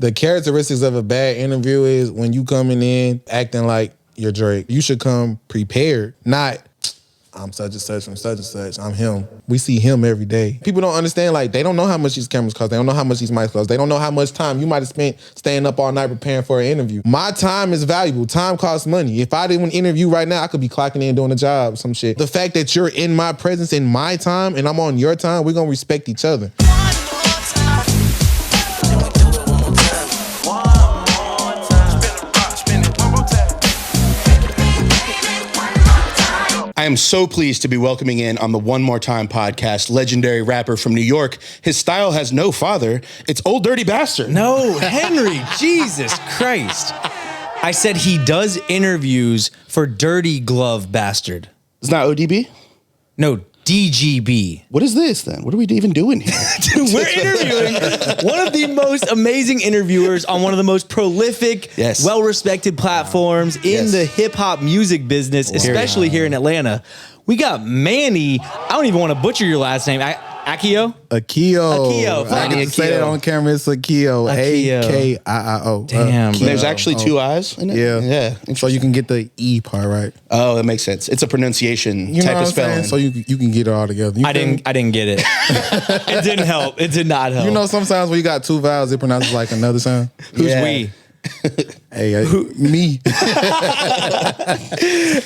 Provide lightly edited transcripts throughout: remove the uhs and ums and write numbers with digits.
The characteristics of a bad interview is when you coming in acting like you're Drake. You should come prepared, not I'm such and such from such and such. I'm him. We see him every day. People don't understand, like, they don't know how much these cameras cost. They don't know how much these mics cost. They don't know how much time you might have spent staying up all night preparing for an interview. My time is valuable. Time costs money. If I didn't interview right now, I could be clocking in doing a job, some shit. The fact that you're in my presence, in my time, and I'm on your time, we're gonna respect each other. I am so pleased to be welcoming in on the One More Time podcast, legendary rapper from New York. His style has no father. It's Old Dirty Bastard. No, Henry, Jesus Christ. I said he does interviews for Dirty Glove Bastard. It's not ODB? No, DGB. What is this then? What are we even doing here? We're interviewing one of the most amazing interviewers on one of the most prolific, well-respected platforms in the hip-hop music business, especially here in Atlanta. We got Manny. I don't even want to butcher your last name. Akiio? Akiio. I can say it on camera. It's Akiio. Akiio. Damn. There's actually two I's in it? Yeah. So you can get the E part right. Oh, that makes sense. It's a pronunciation type of spelling. So you can get it all together. I didn't get it. It didn't help. It did not help. You know, sometimes when you got two vowels, it pronounces like another sound. Who's we? Hey, me.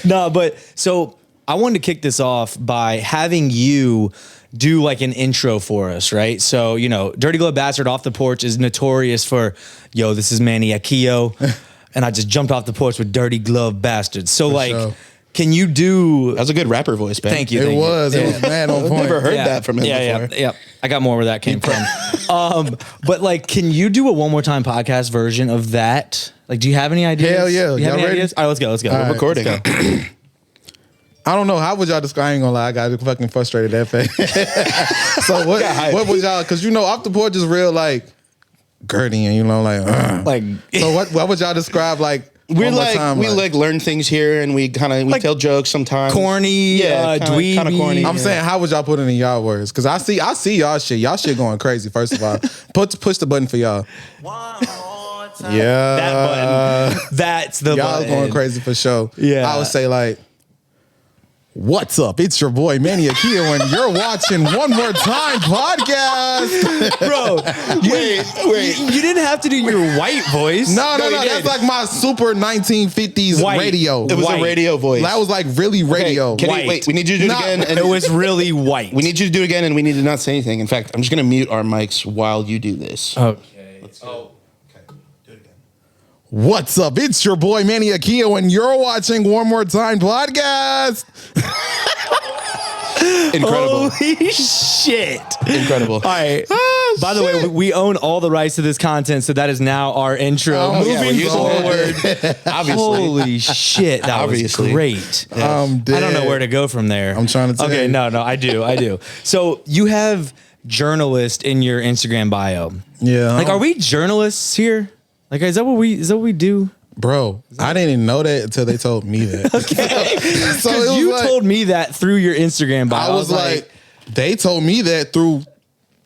No, but so I wanted to kick this off by having you do like an intro for us, right? So, you know, Dirty Glove Bastard off the porch is notorious for, yo, this is Manny Akiio. And I just jumped off the porch with Dirty Glove Bastard. So can you do... That was a good rapper voice, man. Thank you. It was mad on point. Never heard that from him before. Yeah. I got more where that came from. But like, can you do a One More Time podcast version of that? Like, do you have any ideas? Hell yeah. Do you have any ready? ideas? All right, let's go. We're recording. I don't know. How would y'all describe? I ain't gonna lie. I got fucking frustrated that fast. So what was y'all? Because you know, off the porch is real like Gertie, and you know, like. So what would y'all describe like? We learn things here, and we tell jokes sometimes. Corny, dweeby. Kind of corny. I'm saying, how would y'all put it in y'all words? Because I see y'all shit. Y'all shit going crazy. First of all, push the button for y'all. Yeah, that button. That's the y'all button. Going crazy for sure. Yeah, I would say like. What's up? It's your boy Manny Akiio, and you're watching One More Time podcast. Bro, wait. You didn't have to do your white voice. No. That's like my super 1950s radio. It was a radio voice. That was like really radio. Okay, we need you to do it again. And it was really white. We need you to do it again, and we need to not say anything. In fact, I'm just going to mute our mics while you do this. Okay. Let's go. What's up? It's your boy Manny Akiio, and you're watching One More Time podcast. Incredible. Holy shit. Incredible. All right. By the way, we own all the rights to this content, so that is now our intro. Moving forward. Obviously. Holy shit. That was great. Yes. I don't know where to go from there. I'm trying to tell you. No, I do. So you have journalist in your Instagram bio. Yeah. Like, are we journalists here? Like, is that what we do? Bro, I didn't even know that until they told me that. Okay. So you told me that through your Instagram bio. I was like, they told me that through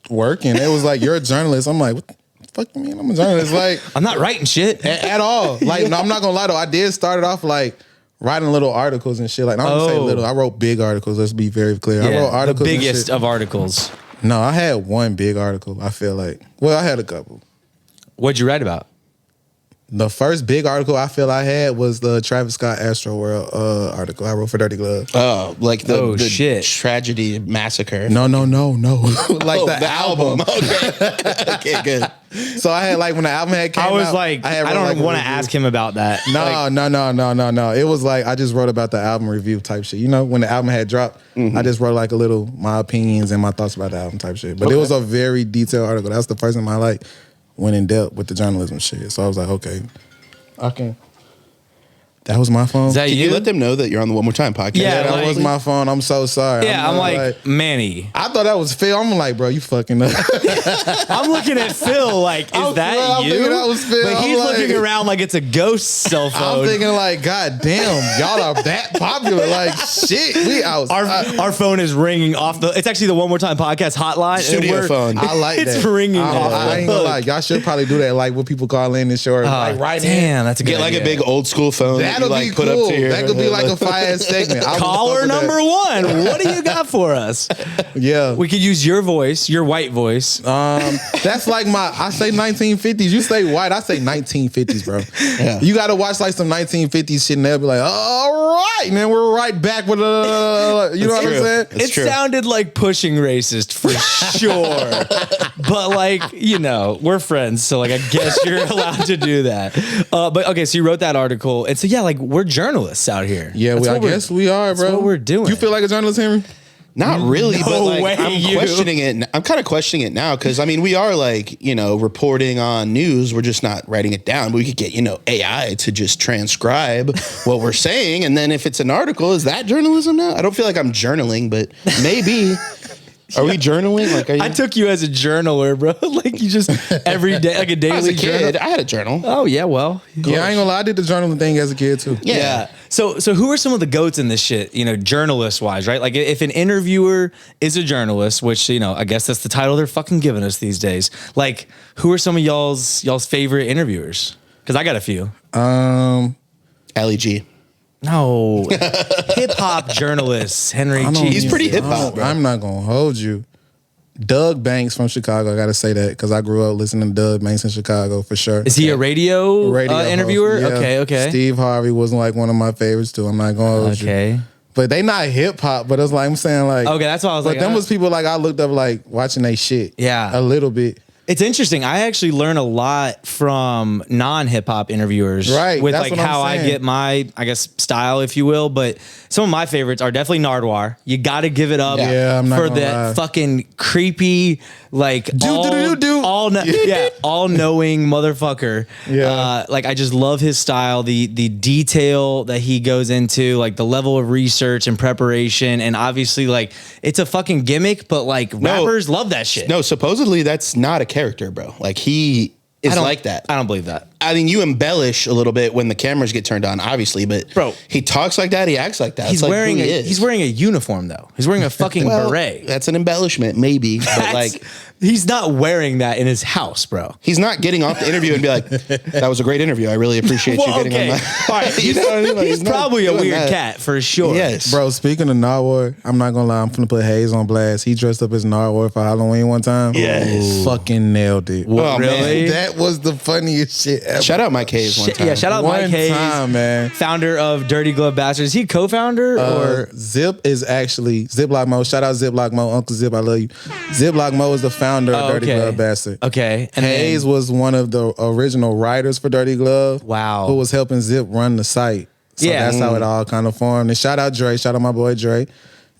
work, and it was like, you're a journalist. I'm like, what the fuck you mean I'm a journalist? Like, I'm not writing shit at all. Like, no, I'm not gonna lie though. I did start it off like writing little articles and shit. Like, I'm gonna say little. I wrote big articles. Let's be very clear. I wrote articles. The biggest of articles. No, I had one big article. I feel like. Well, I had a couple. What'd you write about? The first big article I feel I had was the Travis Scott Astro World article I wrote for Dirty Glove. Oh, like the shit. Tragedy massacre. No. Like the album. Okay, good. So I had like when the album had came out. I was like, I don't want to ask him about that. No. It was like I just wrote about the album review type shit. You know, when the album had dropped, I just wrote like a little my opinions and my thoughts about the album type shit. But it was a very detailed article. That's the first time I went in depth with the journalism shit. So I was like, okay, That was my phone. Is that Can you let them know that you're on the One More Time podcast? Yeah, that like- was my phone. I'm so sorry. Yeah, I'm like, Manny. I thought that was Phil. I'm like, bro, you fucking up. I'm looking at Phil like, is that I'm you? thinking that was Phil. But he's I'm like- looking around like it's a ghost cell phone. I'm thinking like, God damn, y'all are that popular. Like, shit, we out. our phone is ringing off the. It's actually the One More Time podcast hotline. and Studio we're- phone. I like it's that. ringing. I ain't gonna lie. Y'all should probably do that. Like what people call in and short. like right Damn, that's a good Get like idea. a big old school phone that you That'll like be put cool. up to your. That could be like a fire segment. I would Caller fuck with number that. one. What do you got for us? Yeah. We could use your voice, your white voice. That's like I say 1950s. You say white, I say 1950s, bro. Yeah. You gotta watch like some 1950s shit and they'll be like, all right, and then we're right back with you know what I'm true. saying? It sounded like pushing racist for sure. But like, we're friends. So like, I guess you're allowed to do that. But okay, so you wrote that article. And so yeah, like we're journalists out here. Yeah, That's I what we're- guess we are, bro. that's what we're doing. You feel like a journalist, Henry? Not really, No but like way, I'm you. questioning it. I'm kind of questioning it now because I mean we are like reporting on news. We're just not writing it down. But we could get AI to just transcribe what we're saying, and then if it's an article, is that journalism now? I don't feel like I'm journaling, but maybe. Are we journaling? Like, are you? I took you as a journaler, bro. Like you just every day, like a daily as a journal. kid, I had a journal. Oh yeah, well, Yeah, I ain't gonna lie. I did the journaling thing as a kid too. yeah. So who are some of the goats in this shit? Journalist wise, right? Like if an interviewer is a journalist, which I guess that's the title they're fucking giving us these days. Like who are some of y'all's favorite interviewers? Because I got a few. Ali G. No, hip hop journalists. Henry I don't G. He's pretty hip hop, I don't- bro. I'm not gonna hold you. Doug Banks from Chicago. I gotta say that because I grew up listening to Doug Banks in Chicago for sure. Is he a radio, host. interviewer? Yeah. Okay. Steve Harvey was like one of my favorites too. I'm not gonna hold you. Okay. But they not hip hop. But it's like I'm saying like Okay, that's why I was But like, them was people like I looked up like watching they shit. Yeah. a little bit. It's interesting. I actually learn a lot from non-hip hop interviewers, Right, With that's like what I'm how I saying. get my, I guess, style, if you will. But some of my favorites are definitely Nardwar. You got to give it up Yeah, I'm not for gonna that lie. fucking creepy, like all-knowing motherfucker. Yeah. Like I just love his style, the detail that he goes into, like the level of research and preparation, and obviously like it's a fucking gimmick, but like rappers love that shit. No, supposedly that's not a character, bro. Like he is like that. I don't believe that. I mean, you embellish a little bit when the cameras get turned on, obviously, but Bro. he talks like that. He acts like that. He's It's like wearing who he is. he's wearing a uniform though. He's wearing a fucking Well, beret. That's an embellishment, maybe, but That's- like he's not wearing that in his house, bro. he's not getting off the interview and be like, "That was a great interview. I really appreciate you getting on my." All right. You know what I mean? Like, he's not probably a doing weird that. cat for sure. Yes, Bro, speaking of Nardwar, I'm not gonna lie. I'm finna put Hayes on blast. He dressed up as Nardwar for Halloween one time. Yes. Fucking nailed it. Oh, Really? man. That was the funniest shit ever. Shout out Mike Hayes one time. Yeah, shout out One Mike Hayes, time, man. founder of Dirty Glove Bastards. Is he co-founder or Zip is actually Ziploc Mo. Shout out Ziploc Mo, Uncle Zip. I love you. Ziploc Mo is the founder of Dirty Glove Bastard. Okay. And Hayes then- was one of the original writers for Dirty Glove. Wow. Who was helping Zip run the site. So Yeah. that's how it all kind of formed. And shout out Dre. Shout out my boy Dre.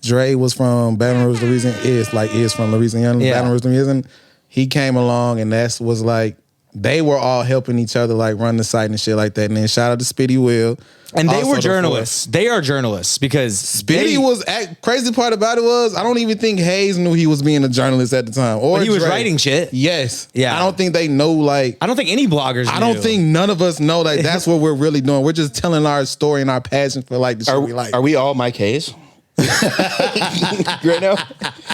Dre was from Baton Rouge, Louisiana. Is from Louisiana. Yeah. Baton Rouge, Louisiana. He came along and that was like they were all helping each other like run the site and shit like that. And then shout out to Spitty Will. and they Also were the journalists. They are journalists because Spitty they- was crazy part about it was I don't even think Hayes knew he was being a journalist at the time. Or But he was Dre. writing shit. Yes. Yeah. I don't think they know like I don't think any bloggers. I don't knew. think none of us know like that's what we're really doing. We're just telling our story and our passion for like the shit we like. Are we all Mike Hayes right now?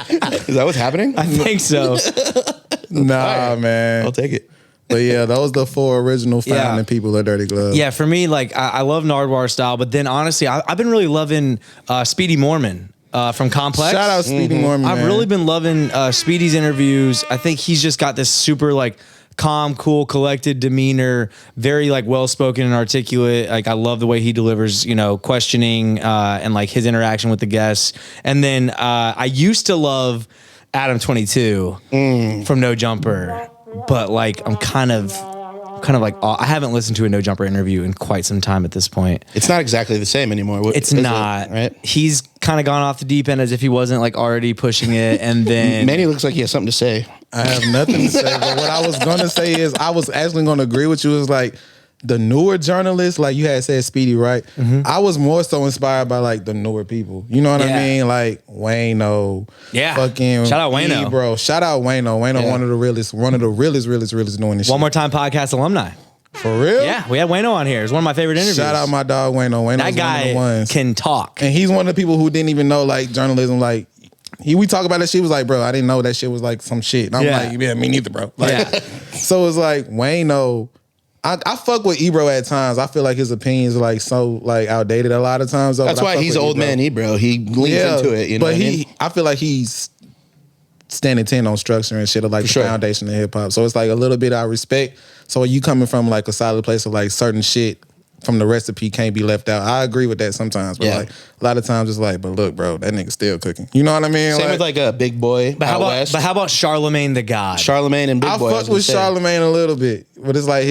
Is that what's happening? I think so. Nah, man. I'll take it. But yeah, those the four original founding Yeah. people of Dirty Glove. Yeah, for me, like I love Nardwar style, but then honestly, I've been really loving Speedy Mormon from Complex. Shout out Speedy Mormon. I've man. really been loving Speedy's interviews. I think he's just got this super like calm, cool, collected demeanor, very like well spoken and articulate. Like I love the way he delivers, questioning and like his interaction with the guests. And then I used to love Adam 22 from No Jumper, but like I'm kind of like I haven't listened to a No Jumper interview in quite some time at this point. It's not exactly the same anymore. What- It's is it? not. Right? He's kind of gone off the deep end as if he wasn't like already pushing it, and then Manny looks like he has something to say. I have nothing to say, but what I was gonna say is I was actually gonna agree with you. Is like the newer journalists, like you had said, Speedy, right? I was more so inspired by like the newer people. You know what I Yeah. mean? Like Wayno. Yeah. Fucking Shout out Wayno. bro. Shout out Wayno. Wayno, Yeah. one of the realest doing this shit. One More Time podcast alumni. For real? Yeah, we had Wayno on here. It's one of my favorite interviews. Shout out my dog Wayno. Wayno's that one of the guy ones. can talk. And he's one of the people who didn't even know like journalism. Like we talk about that shit. He was like, bro, I didn't know that shit was like some shit. And I'm Yeah. like, yeah, me neither, bro. Like, Yeah. So it's like Wayno. I fuck with Ebro at times. I feel like his opinions are like so like outdated a lot of times. Though, That's but I why fuck he's with old Ebro. man Ebro. He leans into it, you know. But what I mean? I feel like he's standing 10 on structure and shit of like the sure. foundation of hip hop. So it's like a little bit I respect. So you coming from like a solid place of like certain shit from the recipe can't be left out. I agree with that sometimes, but Yeah. like a lot of times it's like, but look, bro, that nigga still cooking. You know what I mean? Same with like a Big Boy But out west. how about Charlemagne the God? Charlemagne and Big I Boy. fuck with Charlemagne a little bit, but it's like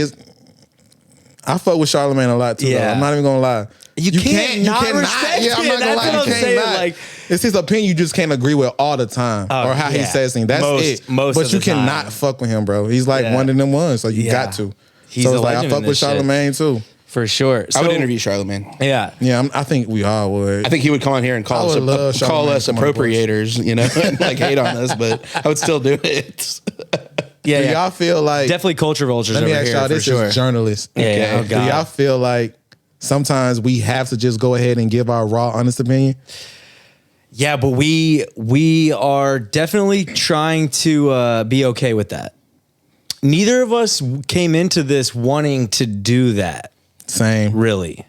I fuck with Charlemagne a lot too. Yeah. Though. I'm not even gonna lie. You can't not respect Yeah, I'm it. not gonna That's lie. what You I'm can't saying, not. like- It's his opinion you just can't agree with all the time, or how he yeah. says things. That's it. Most but of you the cannot time. fuck with him, bro. He's like Yeah. one of them ones, so you Yeah. got to. He's so a it's like I legend fuck in with this shit. Charlemagne too. For sure. I would interview Charlemagne. Yeah. Yeah, I think we all would. I think he would come on here and I call would love us Charlemagne to come on the Porch. appropriators, you know, and like hate on us, but I would still do it. Yeah. Do yeah. y'all feel like? Definitely culture vultures Let me over ask here y'all. for This sure. is journalists. Yeah, yeah. Oh, Do God. y'all feel like sometimes we have to just go ahead and give our raw, honest opinion? Yeah, but we are definitely trying to be okay with that. Neither of us came into this wanting to do that, Same. really.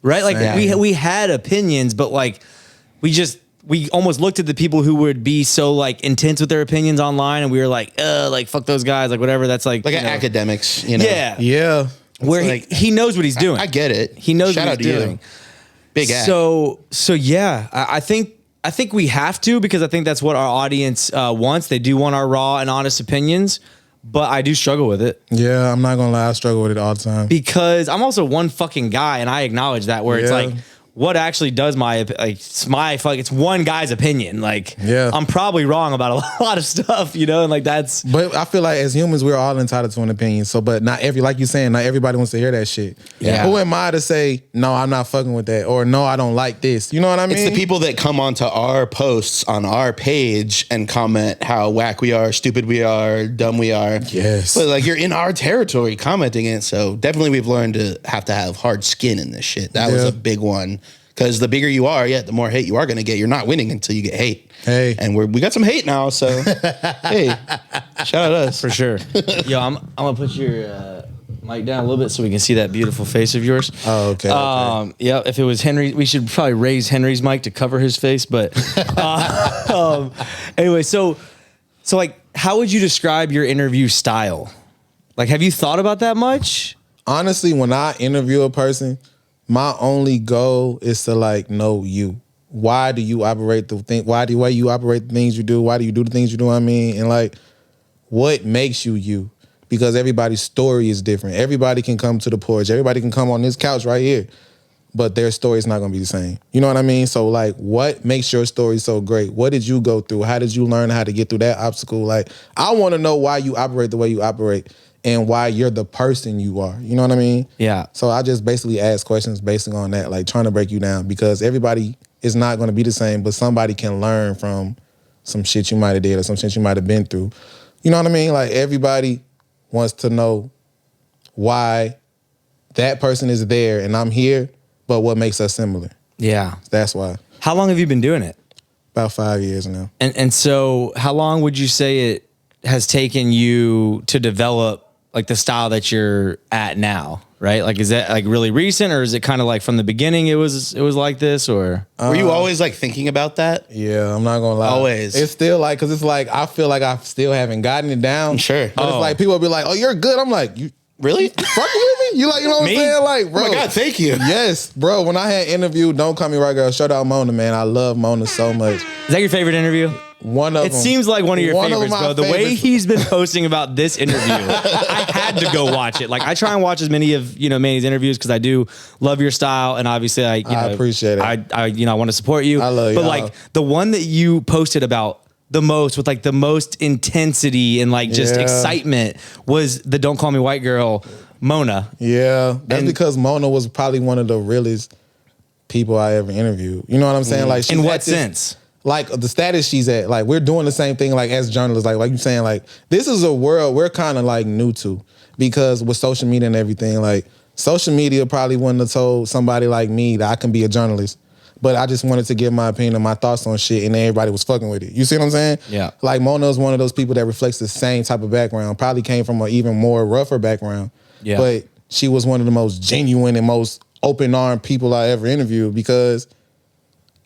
Right? Like Same. we had opinions, but like we almost looked at the people who would be so like intense with their opinions online, and we were like fuck those guys, like whatever. That's like Like you know. academics, you know. Yeah. Yeah. Where like- he knows what he's doing. I get it. He knows Shout what out he's to you. doing. Big act. So yeah, I think we have to, because I think that's what our audience wants. They do want our raw and honest opinions, but I do struggle with it Yeah, I'm not gonna lie, I struggle with it all the time. because I'm also one fucking guy, and I acknowledge that. Where it's Yeah. like, what actually does it's one guy's opinion. Like, Yeah. I'm probably wrong about a lot of stuff, you know, and like that's But I feel like as humans, we're all entitled to an opinion. So, but not like you're saying, not everybody wants to hear that shit. Yeah. Who am I to say, no, I'm not fucking with that, or no, I don't like this? You know what I mean? It's the people that come onto our posts on our page and comment how whack we are, stupid we are, dumb we are. Yes. But like you're in our territory commenting it. So definitely we've learned to have hard skin in this shit. That was Yeah. a big one. Because the bigger you are, the more hate you are going to get. You're not winning until you get hate. Hey. And we got some hate now. So, hey, shout out us. for sure. Yo, I'm gonna put your mic down a little bit so we can see that beautiful face of yours. Oh, okay. Yeah, if it was Henry, we should probably raise Henry's mic to cover his face. But anyway, so like, how would you describe your interview style? Like, have you thought about that much? Honestly, when I interview a person, my only goal is to like know you. Why do you operate the thing? Why you operate the things you do? Why do you do the things you do? I mean, and like, what makes you you? Because everybody's story is different. Everybody can come to the porch. Everybody can come on this couch right here, but their story is not going to be the same. You know what I mean? So like, what makes your story so great? What did you go through? How did you learn how to get through that obstacle? Like, I want to know why you operate the way you operate and why you're the person you are. You know what I mean? Yeah. So I just basically ask questions based on that, like trying to break you down, because everybody is not going to be the same, but somebody can learn from some shit you might have did or some shit you might have been through. You know what I mean? Like, everybody wants to know why that person is there and I'm here, but what makes us similar. Yeah. That's why. How long have you been doing it? About 5 years now. And so, how long would you say it has taken you to develop like the style that you're at now? Right? Like, is that like really recent, or is it kind of like from the beginning it was like this, or? Were you always like thinking about that? Yeah, I'm not gonna lie. Always. It's still like, cause it's like, I feel like I still haven't gotten it down. Sure. But it's like, people will be like, oh, you're good. I'm like, you Really? fucking with me? You like, you know what Me? I'm saying? Like, bro. Oh my God, thank you. Yes, bro. When I had interviewed Don't Call Me Right Girl, shout out Mona, man. I love Mona so much. Is that your favorite interview? One of It them. seems like one of your One favorites, my bro. The way favorites. he's been posting about this interview, I had to go watch it. Like, I try and watch as many of Manny's interviews because I do love your style, and obviously I appreciate it. I want to support you. I love but y'all. like the one that you posted about the most, with like the most intensity and like just Yeah. excitement, was the "Don't Call Me White Girl" Mona. Yeah, that's And- because Mona was probably one of the realest people I ever interviewed. You know what I'm saying? Like, she's In what at this- sense? Like the status she's at, like we're doing the same thing, like as journalists, like you saying, like this is a world we're kind of like new to, because with social media and everything, like social media probably wouldn't have told somebody like me that I can be a journalist, but I just wanted to give my opinion and my thoughts on shit, and everybody was fucking with it. You see what I'm saying? Yeah. Like Mona is one of those people that reflects the same type of background, probably came from an even more rougher background, Yeah. but she was one of the most genuine and most open-armed people I ever interviewed, because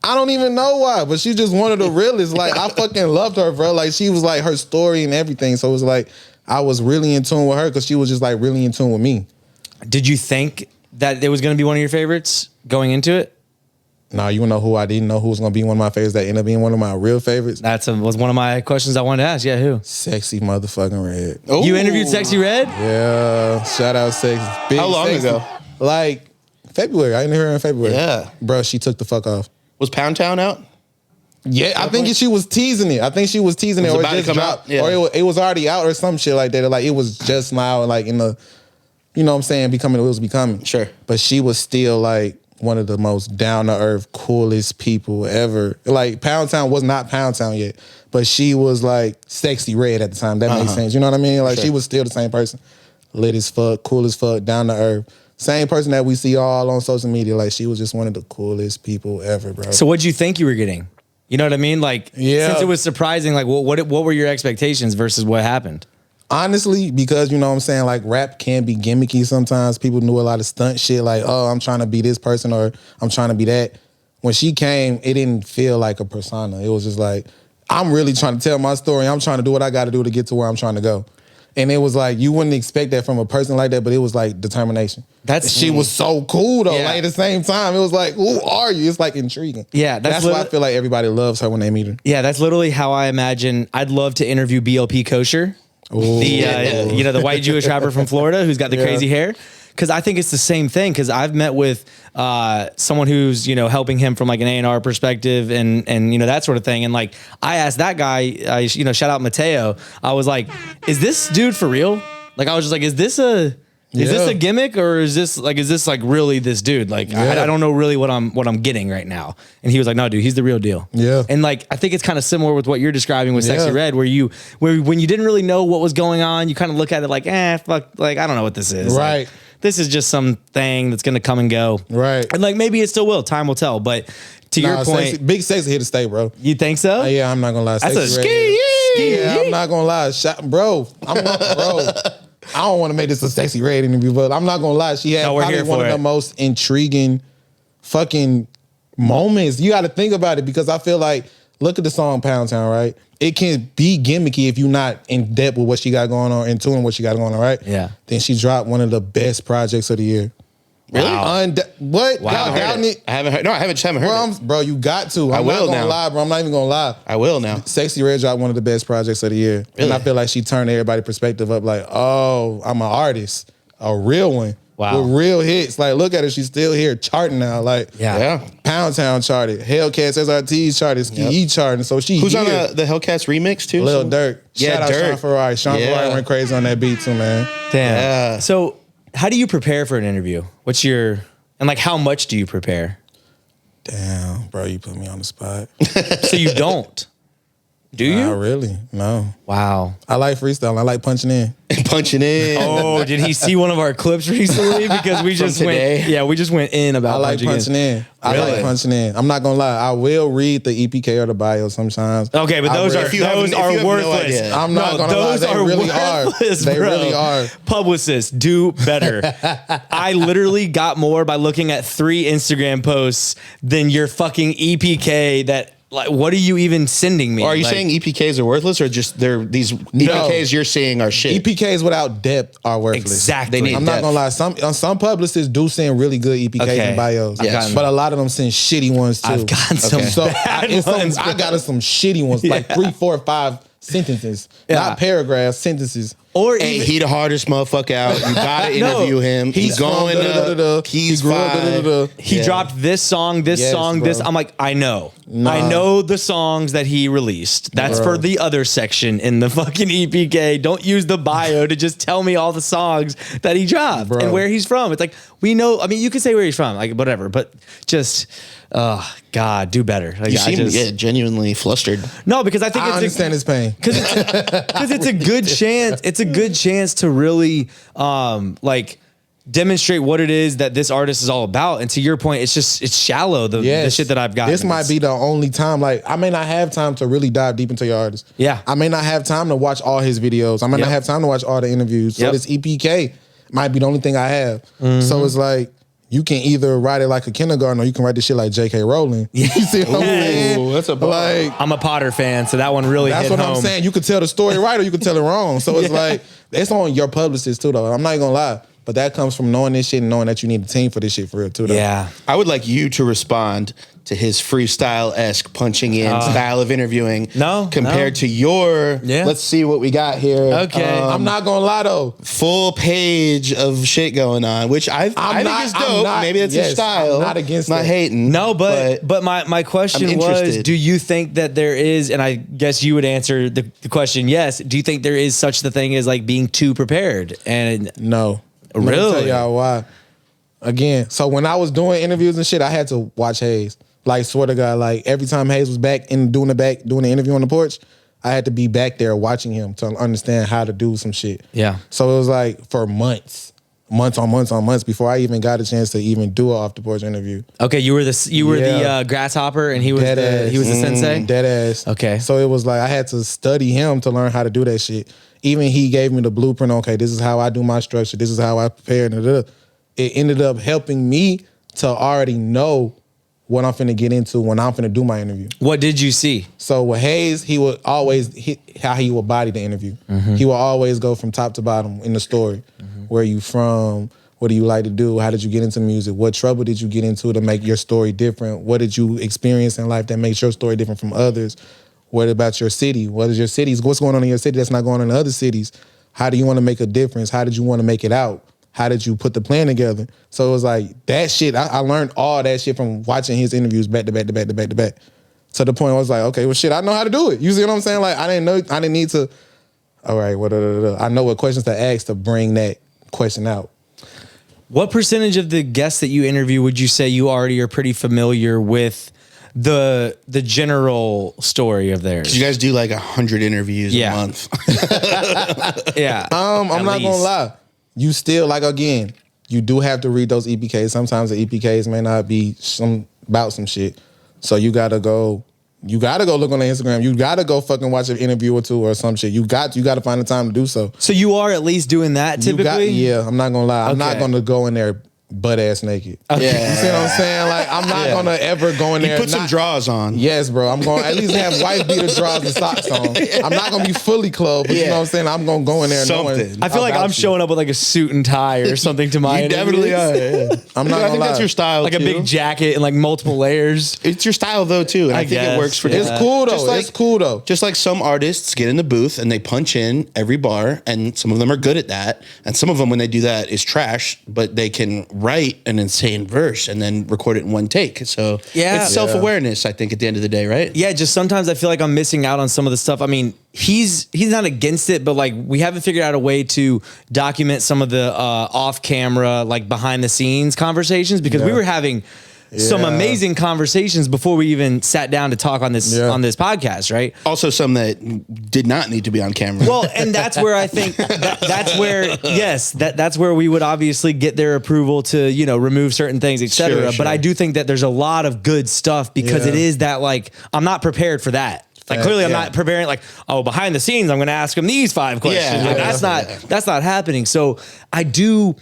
I don't even know why, but she just one of the realest. Like, I fucking loved her, bro. Like, she was like her story and everything. So it was like, I was really in tune with her because she was just like really in tune with me. Did you think that it was going to be one of your favorites going into it? Nah, you know who I didn't know who was going to be one of my favorites that ended up being one of my real favorites? Was one of my questions I wanted to ask. Yeah, who? Sexy motherfucking Red. Oh. You interviewed Sexy Red? Yeah, shout out Sexy. Big How long Sexy. ago? Like, February. I interviewed her in February. Yeah. Bro, she took the fuck off. Was Pound Town out? Yeah, I think she was teasing it. I think she was teasing it, Was or about it to just come out? dropped, Yeah. or it was already out, or some shit like that. Like, it was just now, like in the, you know what I'm saying, it was becoming. Sure. But she was still like one of the most down to earth, coolest people ever. Like, Pound Town was not Pound Town yet, but she was like Sexy Red at the time. That makes sense. You know what I mean? Like, Sure. she was still the same person, lit as fuck, cool as fuck, down to earth. Same person that we see all on social media. Like, she was just one of the coolest people ever, bro. So what'd you think you were getting? You know what I mean? Like, Yeah. since it was surprising, like what were your expectations versus what happened? Honestly, because you know what I'm saying, like rap can be gimmicky sometimes. People do a lot of stunt shit like, oh, I'm trying to be this person or I'm trying to be that. When she came, it didn't feel like a persona. It was just like, I'm really trying to tell my story. I'm trying to do what I got to do to get to where I'm trying to go. And it was like, you wouldn't expect that from a person like that, but it was like determination. She was so cool though. Yeah. Like at the same time, it was like, who are you? It's like intriguing. Yeah, that's why I feel like everybody loves her when they meet her. Yeah, that's literally how I imagine. I'd love to interview BLP Kosher, the white Jewish rapper from Florida who's got the crazy hair. Because I think it's the same thing. Because I've met with someone who's helping him from like an A&R perspective and that sort of thing. And like I asked that guy, shout out Mateo. I was like, is this dude for real? Like I was just like, is this a gimmick or is this like really this dude? Like I don't know really what I'm getting right now. And he was like, no, dude, he's the real deal. Yeah. And like I think it's kind of similar with what you're describing with Sexy Yeah. Red, where when you didn't really know what was going on, you kind of look at it like, fuck, like I don't know what this is. Right. Like, this is just some thing that's gonna come and go. Right. And like maybe it still will. Time will tell. But to your point, Big Sexy here to stay, bro. you think so? Yeah, I'm not gonna lie. That's a Sexy Red. ski. Yeah, I'm not gonna lie, bro. I don't want to make this a Sexy Red interview, but I'm not gonna lie. She had No, we're probably here one for of it. the most intriguing fucking moments. You got to think about it because I feel like, look at the song Pound Town, right? It can be gimmicky if you're not in depth with what she got going on, in tune with what she got going on, right? Yeah. Then she dropped one of the best projects of the year. Really? What? Wow. Y'all doubting it? I haven't heard. No, I haven't heard it. Bro, you got to. I'm will not gonna now. lie, bro. I'm not even gonna lie. I will now. Sexy Red dropped one of the best projects of the year. And Really? I feel like she turned everybody's perspective up like, oh, I'm an artist. A real one. Wow. With real hits. Like, look at her. She's still here charting now. Like, Yeah. Pound Town charted. Hellcats SRT's charted. Ski E charting. So she Who's here. on the Hellcats remix too? Lil Durk. Yeah, Shout out Durk. Sean Ferrari. Sean Yeah. Ferrari went crazy on that beat too, man. Damn. Yeah. So how do you prepare for an interview? And like how much do you prepare? Damn, bro, you put me on the spot. So you don't. Do you? Not really. No. Wow. I like freestyle. I like punching in. Punching in. Oh, did he see one of our clips recently? Because we just today? we just went in about I like punching in. I Really? like punching in. I'm not gonna lie. I will read the EPK or the bio sometimes. Okay, but I those will- are If you have no worthless. idea. I'm not gonna lie. those They are really are. worthless, They bro. really are. Publicists, do better. I literally got more by looking at 3 Instagram posts than your fucking EPK. That like, what are you even sending me? Or are you Like, saying EPKs are worthless, or just they're these EPKs you're seeing are shit? EPKs without depth are worthless. Exactly. They need I'm not depth. gonna lie. Some publicists do send really good EPKs Okay. and bios, I've gotten- but a lot of them send shitty ones too. I've gotten some So bad I ones, got some shitty ones, Yeah. like 3, 4, 5 sentences, Yeah. not paragraphs, sentences. Or Hey, even, he the hardest motherfucker out. You gotta No, interview him. He's going from da-da-da-da-da. up. He's He grew up, fine. da-da-da-da. he Yeah. dropped this song, this Yes, song, bro. this. I'm like, I know. Nah. I know the songs that he released. That's Bro. for the other section in the fucking EPK. Don't use the bio to just tell me all the songs that he dropped Bro. and where he's from. It's like, we know. I mean, you can say where he's from, like whatever, but just, oh God, do better. Like, You seem genuinely flustered. no, because I think I it's understand his pain. because it's a good chance. It's a good chance to really like demonstrate what it is that this artist is all about. And to your point, it's shallow. The shit that I've got. This might be the only time. Like, I may not have time to really dive deep into your artist. Yeah. I may not have time to watch all his videos. I may Yep. not have time to watch all the interviews. So Yep. this EPK might be the only thing I have. Mm-hmm. So it's like, you can either write it like a kindergarten or you can write this shit like J.K. Rowling. You see what I'm saying? Ooh, that's a bar. like. I'm a Potter fan, so that one really That's hit what home. I'm saying. You could tell the story right or you could tell it wrong. So it's like, it's on your publicist too, though. I'm not even gonna lie. But that comes from knowing this shit and knowing that you need a team for this shit for real too, though. Yeah. I would like you to respond to his freestyle-esque punching in style of interviewing. Compared to your, let's see what we got here. Okay. I'm not gonna lie though. Full page of shit going on, which I think is dope. Maybe it's your style. I'm not against not that. hating. No, but my question I'm was, interested. do you think that there is, and I guess you would answer the question yes, do you think there is such the thing as like being too prepared? And No. Let me Really? tell y'all why. Again, so when I was doing interviews and shit, I had to watch Hayes. Like, swear to God, like every time Hayes was back and doing the interview on the porch, I had to be back there watching him to understand how to do some shit. Yeah. So it was like for months on months before I even got a chance to even do an off the porch interview. okay, you were Yeah. the grasshopper, and he was Dead the ass. he was the sensei. Dead ass. Okay. So it was like I had to study him to learn how to do that shit. Even he gave me the blueprint. Okay, this is how I do my structure. This is how I prepare. It ended up helping me to already know what I'm finna get into when I'm finna do my interview. What did you see? So with Hayes, he would always hit how he would body the interview. He would always go from top to bottom in the story. Where you from? What do you like to do? How did you get into music? What trouble did you get into to make your story different? What did you experience in life that makes your story different from others? What about your city? What is your cities? What's going on in your city that's not going on in other cities? How do you want to make a difference? How did you want to make it out? How did you put the plan together? So it was like that shit. I learned all that shit from watching his interviews back to back to back to back to back. To the point I was like, okay, well, shit, I know how to do it. You see what I'm saying? Like I didn't need to. All right, I know what questions to ask to bring that question out. What percentage of the guests that you interview would you say you already are pretty familiar with the general story of theirs? You guys do like 100 interviews a month. Yeah. I'm not gonna lie. You still again, you do have to read those EPKs. Sometimes the EPKs may not be about some shit. So you gotta go look on the Instagram. You gotta go fucking watch an interview or two or some shit. You gotta find the time to do so. So you are at least doing that typically? I'm not gonna lie. I'm not Okay. gonna go in there butt ass naked. Yeah. You see what I'm saying? Like I'm not gonna ever go in there. Put some draws on. Yes, bro. I'm going to at least have wife beater drawers and socks on. I'm not gonna be fully clothed, but you know what I'm saying? I'm gonna go in there knowing. Something. I feel like about I'm you. showing up with like a suit and tie or something to my You interviews. definitely are. Yeah. I'm not I gonna think lie. that's your style. Like a too. big jacket and like multiple layers. It's your style though too, and I think guess, it works for yeah. It's cool though. Just like- It's cool though. Just like some artists get in the booth and they punch in every bar, and some of them are good at that, and some of them when they do that is trash, but they can write an insane verse and then record it in one take. So Yeah. it's self-awareness, I think, at the end of the day, right? Yeah, just sometimes I feel like I'm missing out on some of the stuff. I mean, he's not against it, but like we haven't figured out a way to document some of the off camera, like behind the scenes conversations because we were having some Yeah. amazing conversations before we even sat down to talk on this podcast, right? Also, some that did not need to be on camera. Well, and that's where I think that's where that's where we would obviously get their approval to remove certain things, etc. Sure, sure. But I do think that there's a lot of good stuff because it is that like I'm not prepared for that. Like clearly I'm not preparing like, oh, behind the scenes I'm going to ask him these 5 questions. Yeah, Like, that's not happening. So I do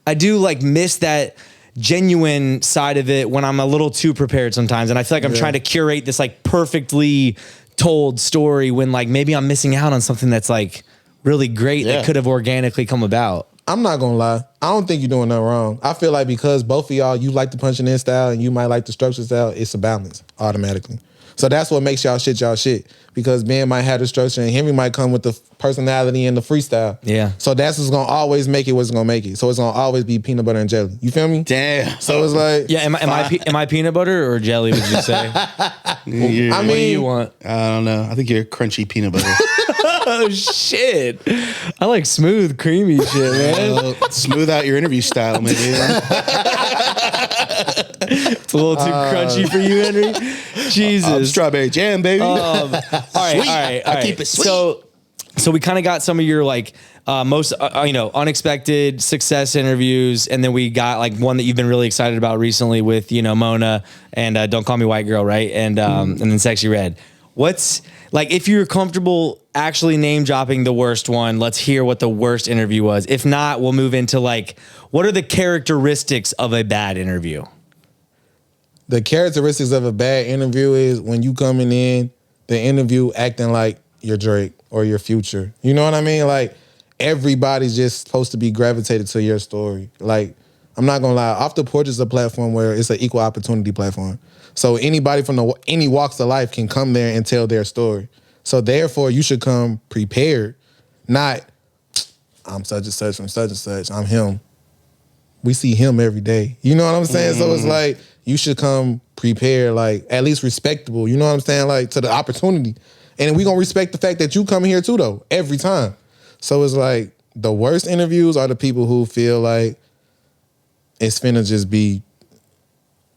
like miss that genuine side of it when I'm a little too prepared sometimes. And I feel like I'm trying to curate this like perfectly told story when like maybe I'm missing out on something that's like really great that could have organically come about. I'm not gonna lie. I don't think you're doing nothing wrong. I feel like because both of y'all, you like the punching in style and you might like the structure style, it's a balance automatically. So that's what makes y'all shit. Because Ben might have the structure and Henry might come with the personality and the freestyle. Yeah. So that's what's gonna always make it what's gonna make it. So it's gonna always be peanut butter and jelly. You feel me? Damn. So it's like, Yeah, am I peanut butter or jelly, would you say? I What do you mean, want? I don't know. I think you're crunchy peanut butter. Oh, shit. I like smooth, creamy shit, man. Smooth out your interview style, man. It's a little too crunchy for you, Henry. Jesus. Strawberry jam, baby. All right. I keep it sweet. So we kind of got some of your like most unexpected success interviews, and then we got like one that you've been really excited about recently with Mona and Don't Call Me White Girl, right? And then Sexy Red. What's like, if you're comfortable actually name dropping the worst one, let's hear what the worst interview was. If not, we'll move into like, what are the characteristics of a bad interview? the characteristics of a bad interview is when you coming in the interview acting like you're Drake or your Future. You know what I mean? Like, everybody's just supposed to be gravitated to your story. Like, I'm not gonna lie, Off the Porch is a platform where it's an equal opportunity platform. So anybody from any walks of life can come there and tell their story. So therefore, you should come prepared, not I'm such and such from such and such. I'm him. We see him every day. You know what I'm saying? So it's like, you should come prepared, like, at least respectable. You know what I'm saying? Like, to the opportunity. And we gonna respect the fact that you come here too, though, every time. So it's like, the worst interviews are the people who feel like it's finna just be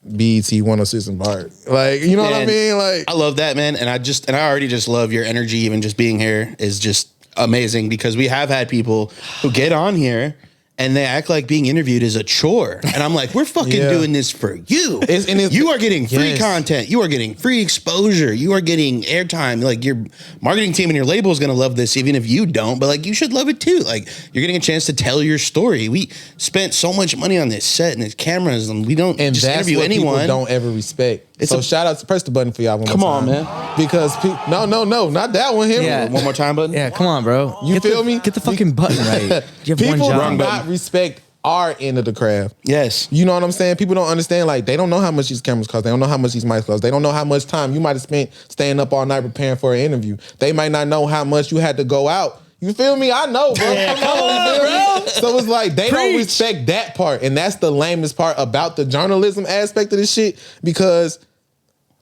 BET 106 and Bart. Like, you know what I mean? Like, I love that, man. And I already just love your energy. Even just being here is just amazing, because we have had people who get on here and they act like being interviewed is a chore. And I'm like, we're fucking doing this for you. You are getting free content. You are getting free exposure. You are getting airtime. Like, your marketing team and your label is going to love this, even if you don't. But, like, you should love it too. Like, you're getting a chance to tell your story. We spent so much money on this set and these cameras, and we don't just interview anyone. People don't ever respect. So shout out, press the button for y'all one more time. Come on, man. Because no, not that one here. Yeah. One more time, button. Yeah, come on, bro. You feel me? Get the fucking button right. You have one People job. do not respect our end of the craft. Yes. You know what I'm saying? People don't understand, like, they don't know how much these cameras cost. They don't know how much these mics cost. They don't know how much time you might have spent staying up all night preparing for an interview. They might not know how much you had to go out. You feel me? I know, bro. Yeah, Come on, bro. So it's like, they don't respect that part. And that's the lamest part about the journalism aspect of this shit, because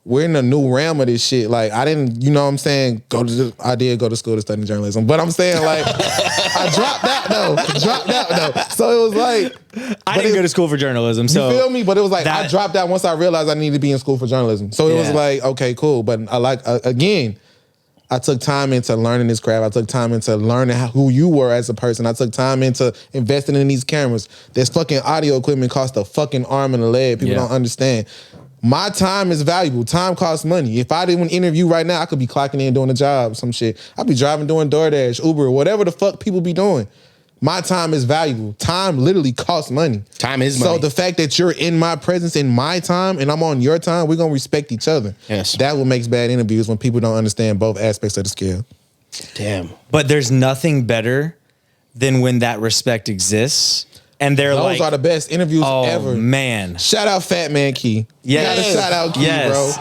we're in a new realm of this shit. Like, I didn't, you know what I'm saying, I did go to school to study journalism, but I'm saying, like, I dropped out though. So it was like, I didn't go to school for journalism, so you feel me? But it was like, I dropped out once I realized I needed to be in school for journalism. So it was like, okay, cool. But I like, again, I took time into learning this craft. I took time into learning who you were as a person. I took time into investing in these cameras. This fucking audio equipment costs a fucking arm and a leg. People don't understand. My time is valuable. Time costs money. If I didn't interview right now, I could be clocking in doing a job, some shit. I'd be driving, doing DoorDash, Uber, whatever the fuck people be doing. My time is valuable. Time literally costs money. Time is money. So the fact that you're in my presence, in my time, and I'm on your time, we're going to respect each other. Yes. That's what makes bad interviews, when people don't understand both aspects of the scale. Damn. But there's nothing better than when that respect exists. And they're Those are the best interviews ever. Oh, man. Shout out Fat Man Key. Yes. Gotta shout out Key, bro.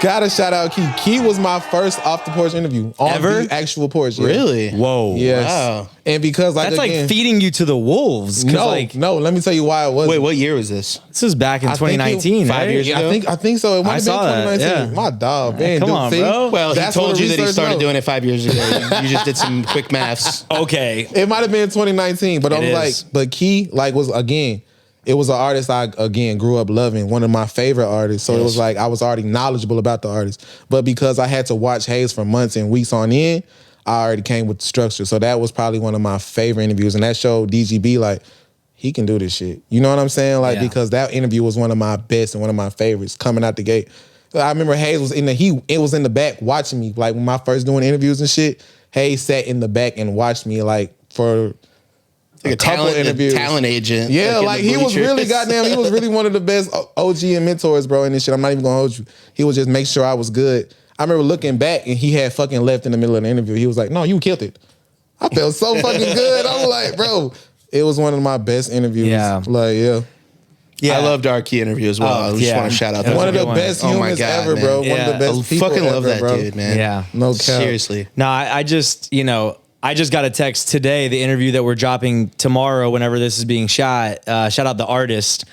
Gotta shout out Key. Key was my first Off the Porch interview. On Ever? the actual porch. Yeah. Really? Whoa. Yes. Wow. And because, like, That's again, like feeding you to the wolves. No, let me tell you why it was. Wait, what year was this? This was back in 2019, 5 right? years ago? I think so. It might have been saw that, 2019. yeah. My dog, man. Come on, see? bro. Well, That's he what told the you that he research started knows. doing it 5 years ago. You just did some quick maths. Okay. It might have been 2019, but I was is. like, but Key, like, was, again, it was an artist I, again, grew up loving, one of my favorite artists. So it was like, I was already knowledgeable about the artist. But because I had to watch Hayes for months and weeks on end, I already came with the structure. So that was probably one of my favorite interviews. And that showed DGB, like, he can do this shit. You know what I'm saying? Like, because that interview was one of my best and one of my favorites coming out the gate. I remember Hayes was it was in the back watching me. Like, when I first doing interviews and shit, Hayes sat in the back and watched me, like, for Like a couple interviews. talent agent. Yeah, in like, the he was bleachers. really goddamn, he was really one of the best OG and mentors, bro, in this shit. I'm not even gonna hold you. He would just make sure I was good. I remember looking back and he had fucking left in the middle of the interview. He was like, no, you killed it. I felt so fucking good. I was like, bro, it was one of my best interviews. Yeah. Like, yeah. Yeah. I loved our key interview as well. I just want to shout out That was One a of the good one. best Oh my humans God, ever, man. bro. One Yeah. of the best I people fucking ever, love that bro. dude, man. Yeah. No cap. Seriously. No, I just, I just got a text today, the interview that we're dropping tomorrow, whenever this is being shot. Shout out the artist.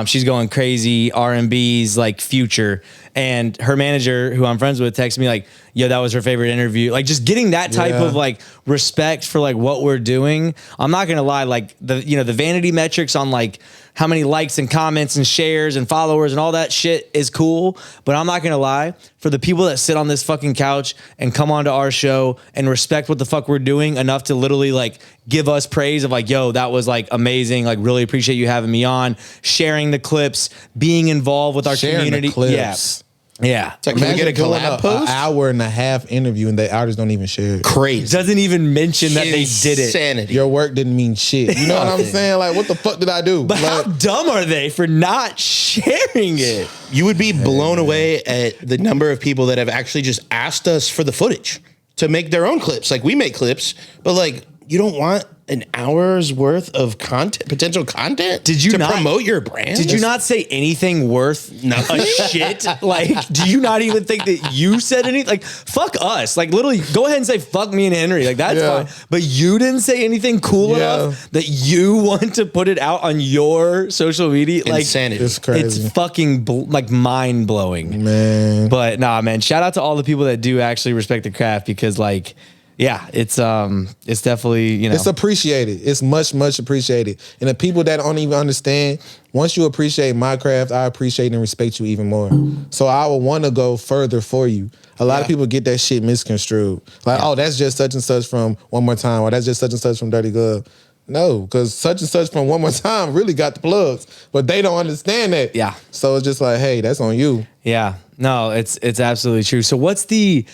She's going crazy, R&B's like Future. And her manager, who I'm friends with, texted me like, yo, that was her favorite interview. Like just getting that type Yeah. of like respect for like what we're doing. I'm not going to lie. Like the vanity metrics on like how many likes and comments and shares and followers and all that shit is cool. But I'm not going to lie, for the people that sit on this fucking couch and come onto our show and respect what the fuck we're doing enough to literally like give us praise of like, yo, that was like amazing. Like really appreciate you having me on, sharing the clips, being involved with our Sharing the community. clips. Yeah. It's like, can we get a doing collab an post? hour and a half interview and the artists don't even share it. Crazy. Doesn't even mention that they did it. Insanity. Your work didn't mean shit. You know what I'm Nothing. saying? Like, what the fuck did I do? But how Like, dumb are they for not sharing it? You would be blown away at the number of people that have actually just asked us for the footage to make their own clips. Like we make clips, but like you don't want an hour's worth of content, potential content. Did you to not promote your brand? Did you not say anything worth Nothing. a shit? Like, do you not even think that you said anything? Like, fuck us. Like, literally, go ahead and say fuck me and Henry. Like, that's Yeah. fine. But you didn't say anything cool Yeah. enough that you want to put it out on your social media. Like, Insanity. it's crazy. it's fucking like mind blowing. man. But nah, man. Shout out to all the people that do actually respect the craft because, like, yeah, it's definitely It's appreciated. It's much, much appreciated. And the people that don't even understand, once you appreciate my craft, I appreciate and respect you even more. So I would want to go further for you. A lot of people get that shit misconstrued. Like, oh, that's just such and such from One More Time, or that's just such and such from Dirty Glove. No, because such and such from One More Time really got the plugs, but they don't understand that. Yeah. So it's just like, hey, that's on you. Yeah, no, it's absolutely true. So what's the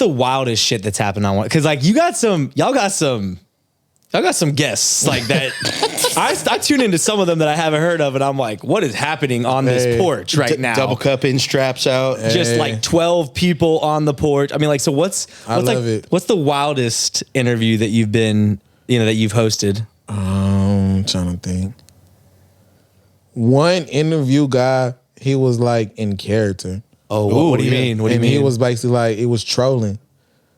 wildest shit that's happened on one? Because like y'all got some guests like that. I tune into some of them that I haven't heard of, and I'm like, what is happening on this porch right now? Double cupping, straps out. Just like 12 people on the porch. I mean, like, so what's love like it. what's the wildest interview that you've been that you've hosted? I'm trying to think. One interview guy, he was like in character. Oh, what do you mean? What do you And mean? he was basically like, it was trolling.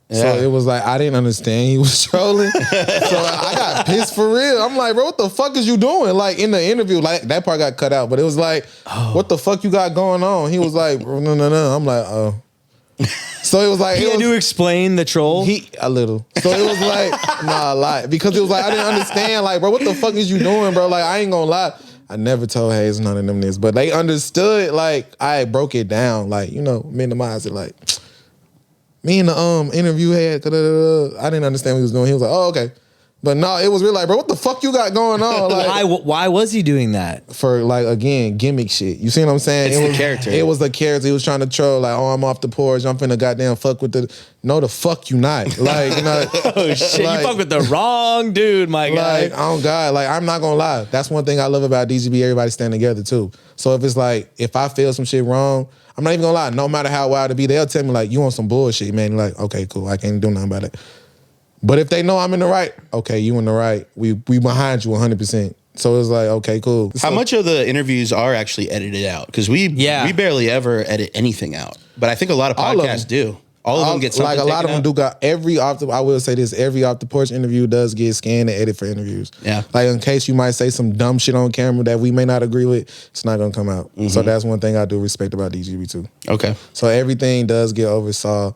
So Yeah. it was like, I didn't understand he was trolling. So I got pissed for real. I'm like, bro, what the fuck is you doing? Like in the interview, like that part got cut out, but it was like, what the fuck you got going on? He was like, no. I'm like, oh. So it was like, He it had was, to explain the troll. a little. So it was like, nah, a lot. Because it was like, I didn't understand. Like, bro, what the fuck is you doing, bro? Like, I ain't gonna lie. I never told Hayes none of them this, but they understood. Like, I broke it down. Like, minimize it. Like, me and the interview had. I didn't understand what he was doing. He was like, oh, okay. But no, it was really like, bro, what the fuck you got going on? Like, Why was he doing that? for like, again, gimmick shit. You see what I'm saying? It's it the was, character. It was the character. He was trying to troll. Like, oh, I'm off the porch. I'm finna goddamn fuck with the. No, the fuck you not. Like, Oh shit! like- you fuck with the wrong dude, my guy. Like, oh God, like I'm not gonna lie. That's one thing I love about DGB. Everybody stand together too. So if it's like, if I feel some shit wrong, I'm not even gonna lie. No matter how wild it be, they'll tell me like, you on some bullshit, man. Like, okay, cool. I can't do nothing about it. But if they know I'm in the right, okay, you in the right. We behind you 100%. So it's like, okay, cool. How much of the interviews are actually edited out? Because we barely ever edit anything out. But I think a lot of All of podcasts them. do. All of them get something like a lot of taken them out. do got every I will say this, every off the porch interview does get scanned and edited for interviews. Yeah. Like in case you might say some dumb shit on camera that we may not agree with, it's not gonna come out. So that's one thing I do respect about DGB too. Okay. So everything does get overseen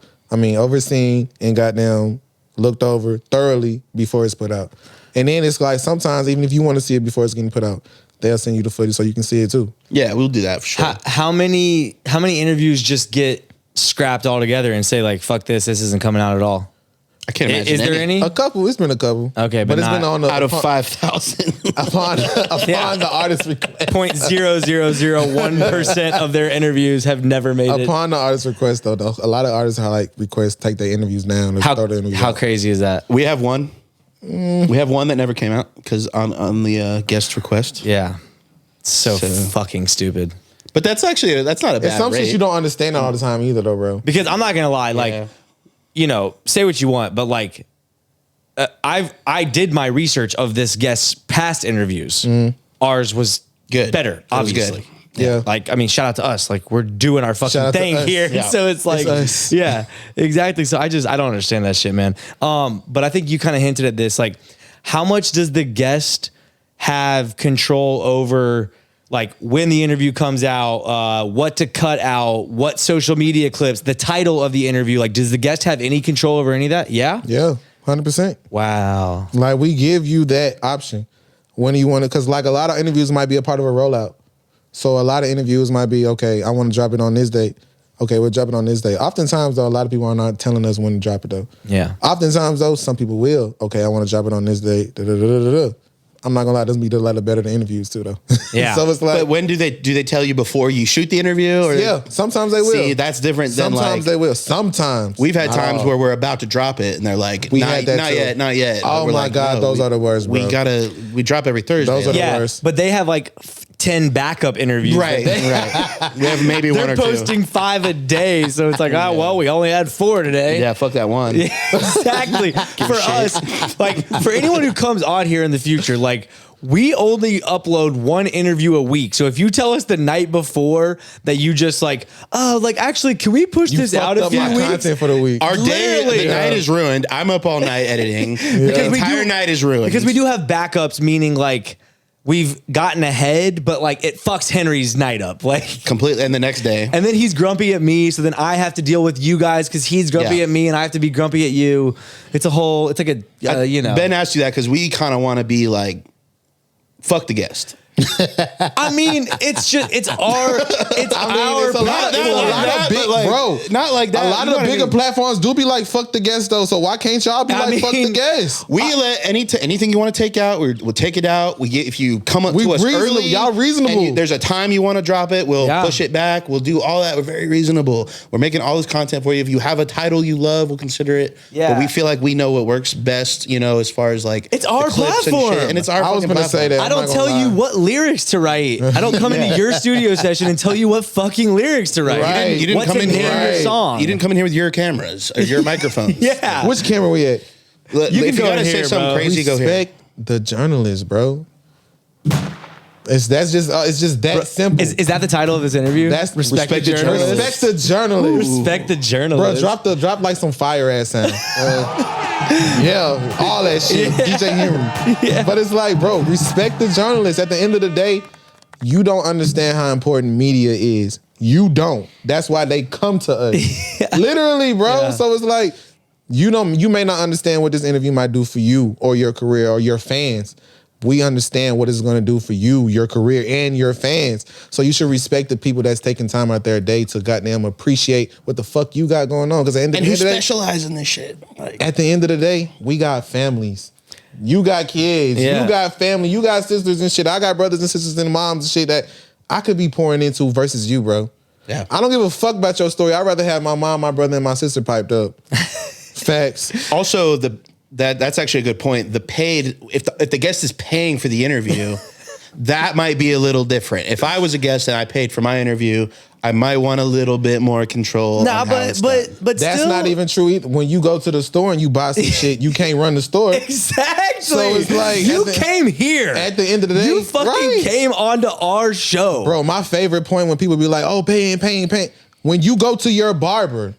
and goddamn looked over thoroughly before it's put out. And then it's like sometimes even if you want to see it before it's getting put out, they'll send you the footage so you can see it too. Yeah, we'll do that for sure. How many interviews just get scrapped altogether and say like, fuck this isn't coming out at all? I can't imagine. Is there any? A couple, it's been a couple. Okay, but it's not been on the out of 5,000? upon Yeah. the artist request. 0.0001% of their interviews have never made it. Upon the artist request though, a lot of artists are like request take their interviews down or throw their interviews How out. crazy is that? We have one. We have one that never came out because on the guest request. Yeah. So So- fucking stupid. But that's not a bad It's some rate. shit you don't understand all the time either though, bro. Because I'm not gonna lie, like, Yeah. say what you want, but like, I did my research of this guest's past interviews. Ours was Good. better, That was obviously. good. Yeah. Like, I mean, shout out to us. Like, we're doing our Shout fucking out to thing us. here. Yeah. So it's like, us. yeah, exactly. So I don't understand that shit, man. But I think you kind of hinted at this. Like, how much does the guest have control over, like, when the interview comes out, what to cut out, what social media clips, the title of the interview? Like, does the guest have any control over any of that? Yeah. Yeah, 100%. Wow. Like, we give you that option when you want to, because like a lot of interviews might be a part of a rollout. So a lot of interviews might be, okay, I want to drop it on this date. Okay, we'll drop it on this day. Oftentimes, though, a lot of people are not telling us when to drop it, though. Yeah. Oftentimes, though, some people will. Okay, I want to drop it on this date. Da-da-da-da-da-da. I'm not gonna lie, it doesn't be a lot better than interviews too, though. Yeah. So it's like, But when do they tell you before you shoot the interview? Or yeah, sometimes they will. See, that's different than Sometimes like they will. Sometimes we've had Not times all. where we're about to drop it and they're like, We not, had that not too. yet, not yet. Oh But we're my like, God, no, those are the worst, bro. We drop every Thursday. Those are the Yeah. worst. But they have like 10 backup interviews. right, that they- right. We have maybe one They're or two. posting 5 a day. So it's like, oh, well, we only had 4 today. Yeah, fuck that one. Exactly. For us, like, for anyone who comes on here in the future, like, we only upload 1 interview a week. So if you tell us the night before that you just like, oh, like, actually, can we push You this out fucked a up few my weeks? content for the week. Our day, Literally. the night is ruined. I'm up all night editing. The Because we entire do- night is ruined. Because we do have backups, meaning like we've gotten ahead, but like it fucks Henry's night up. Like, completely. And the next day, and then he's grumpy at me, so then I have to deal with you guys because he's grumpy Yeah. at me, and I have to be grumpy at you. It's like a you know. Ben asked you that because we kind of want to be like, fuck the guest. I mean, it's our it's a lot of big, bro. Not like that. A lot You of the know what I bigger mean? platforms do be like, fuck the guest, though. So why can't y'all be I like, fuck mean, the guest? We let anything you want to take out, we'll take it out. We get if you come up We to us reasonable. early, Y'all reasonable. and there's a time you want to drop it, we'll Yeah. push it back. We'll do all that. We're very reasonable. We're making all this content for you. If you have a title you love, we'll consider it. Yeah. But we feel like we know what works best. You know, as far as like It's our the clips platform. and it's our. I was fucking gonna say platform. that. I I'm don't not tell gonna you lie. what lyrics to write. I don't come into your studio session and tell you what fucking lyrics to write. Right. You didn't What's come the in name here. of your Right. song. You didn't come in here with your cameras or your microphones. Yeah. Which camera we at? If You you can go gotta in say here, something bro. crazy, go here. Respect the journalist, bro. It's just that simple. Is that the title of this interview? That's Respect the Respect the journalist. journalist. Respect the journalist. Respect the Bro, journalist. drop like some fire ass sound. Yeah, all that shit. DJ Henry. But it's like, bro, respect the journalist. At the end of the day, you don't understand how important media is. You don't. That's why they come to us. Literally, bro. Yeah. So it's like, you may not understand what this interview might do for you or your career or your fans. We understand what it's going to do for you, your career, and your fans. So you should respect the people that's taking time out their day to goddamn appreciate what the fuck you got going on. Because at the And end who of the day, specialize in this shit? Like, at the end of the day, we got families. You got kids. Yeah. You got family. You got sisters and shit. I got brothers and sisters and moms and shit that I could be pouring into versus you, bro. Yeah. I don't give a fuck about your story. I'd rather have my mom, my brother, and my sister piped up. Facts. Also, that's actually a good point. The paid, if the guest is paying for the interview, that might be a little different. If I was a guest and I paid for my interview, I might want a little bit more control. Nah, on how it's done. but That's still, not even true either. When you go to the store and you buy some shit, you can't run the store. exactly. So it's like, you at the- came here. At the end of the day, you fucking right. came onto our show, Bro, my favorite point when people be like, oh, paying. When you go to your barber,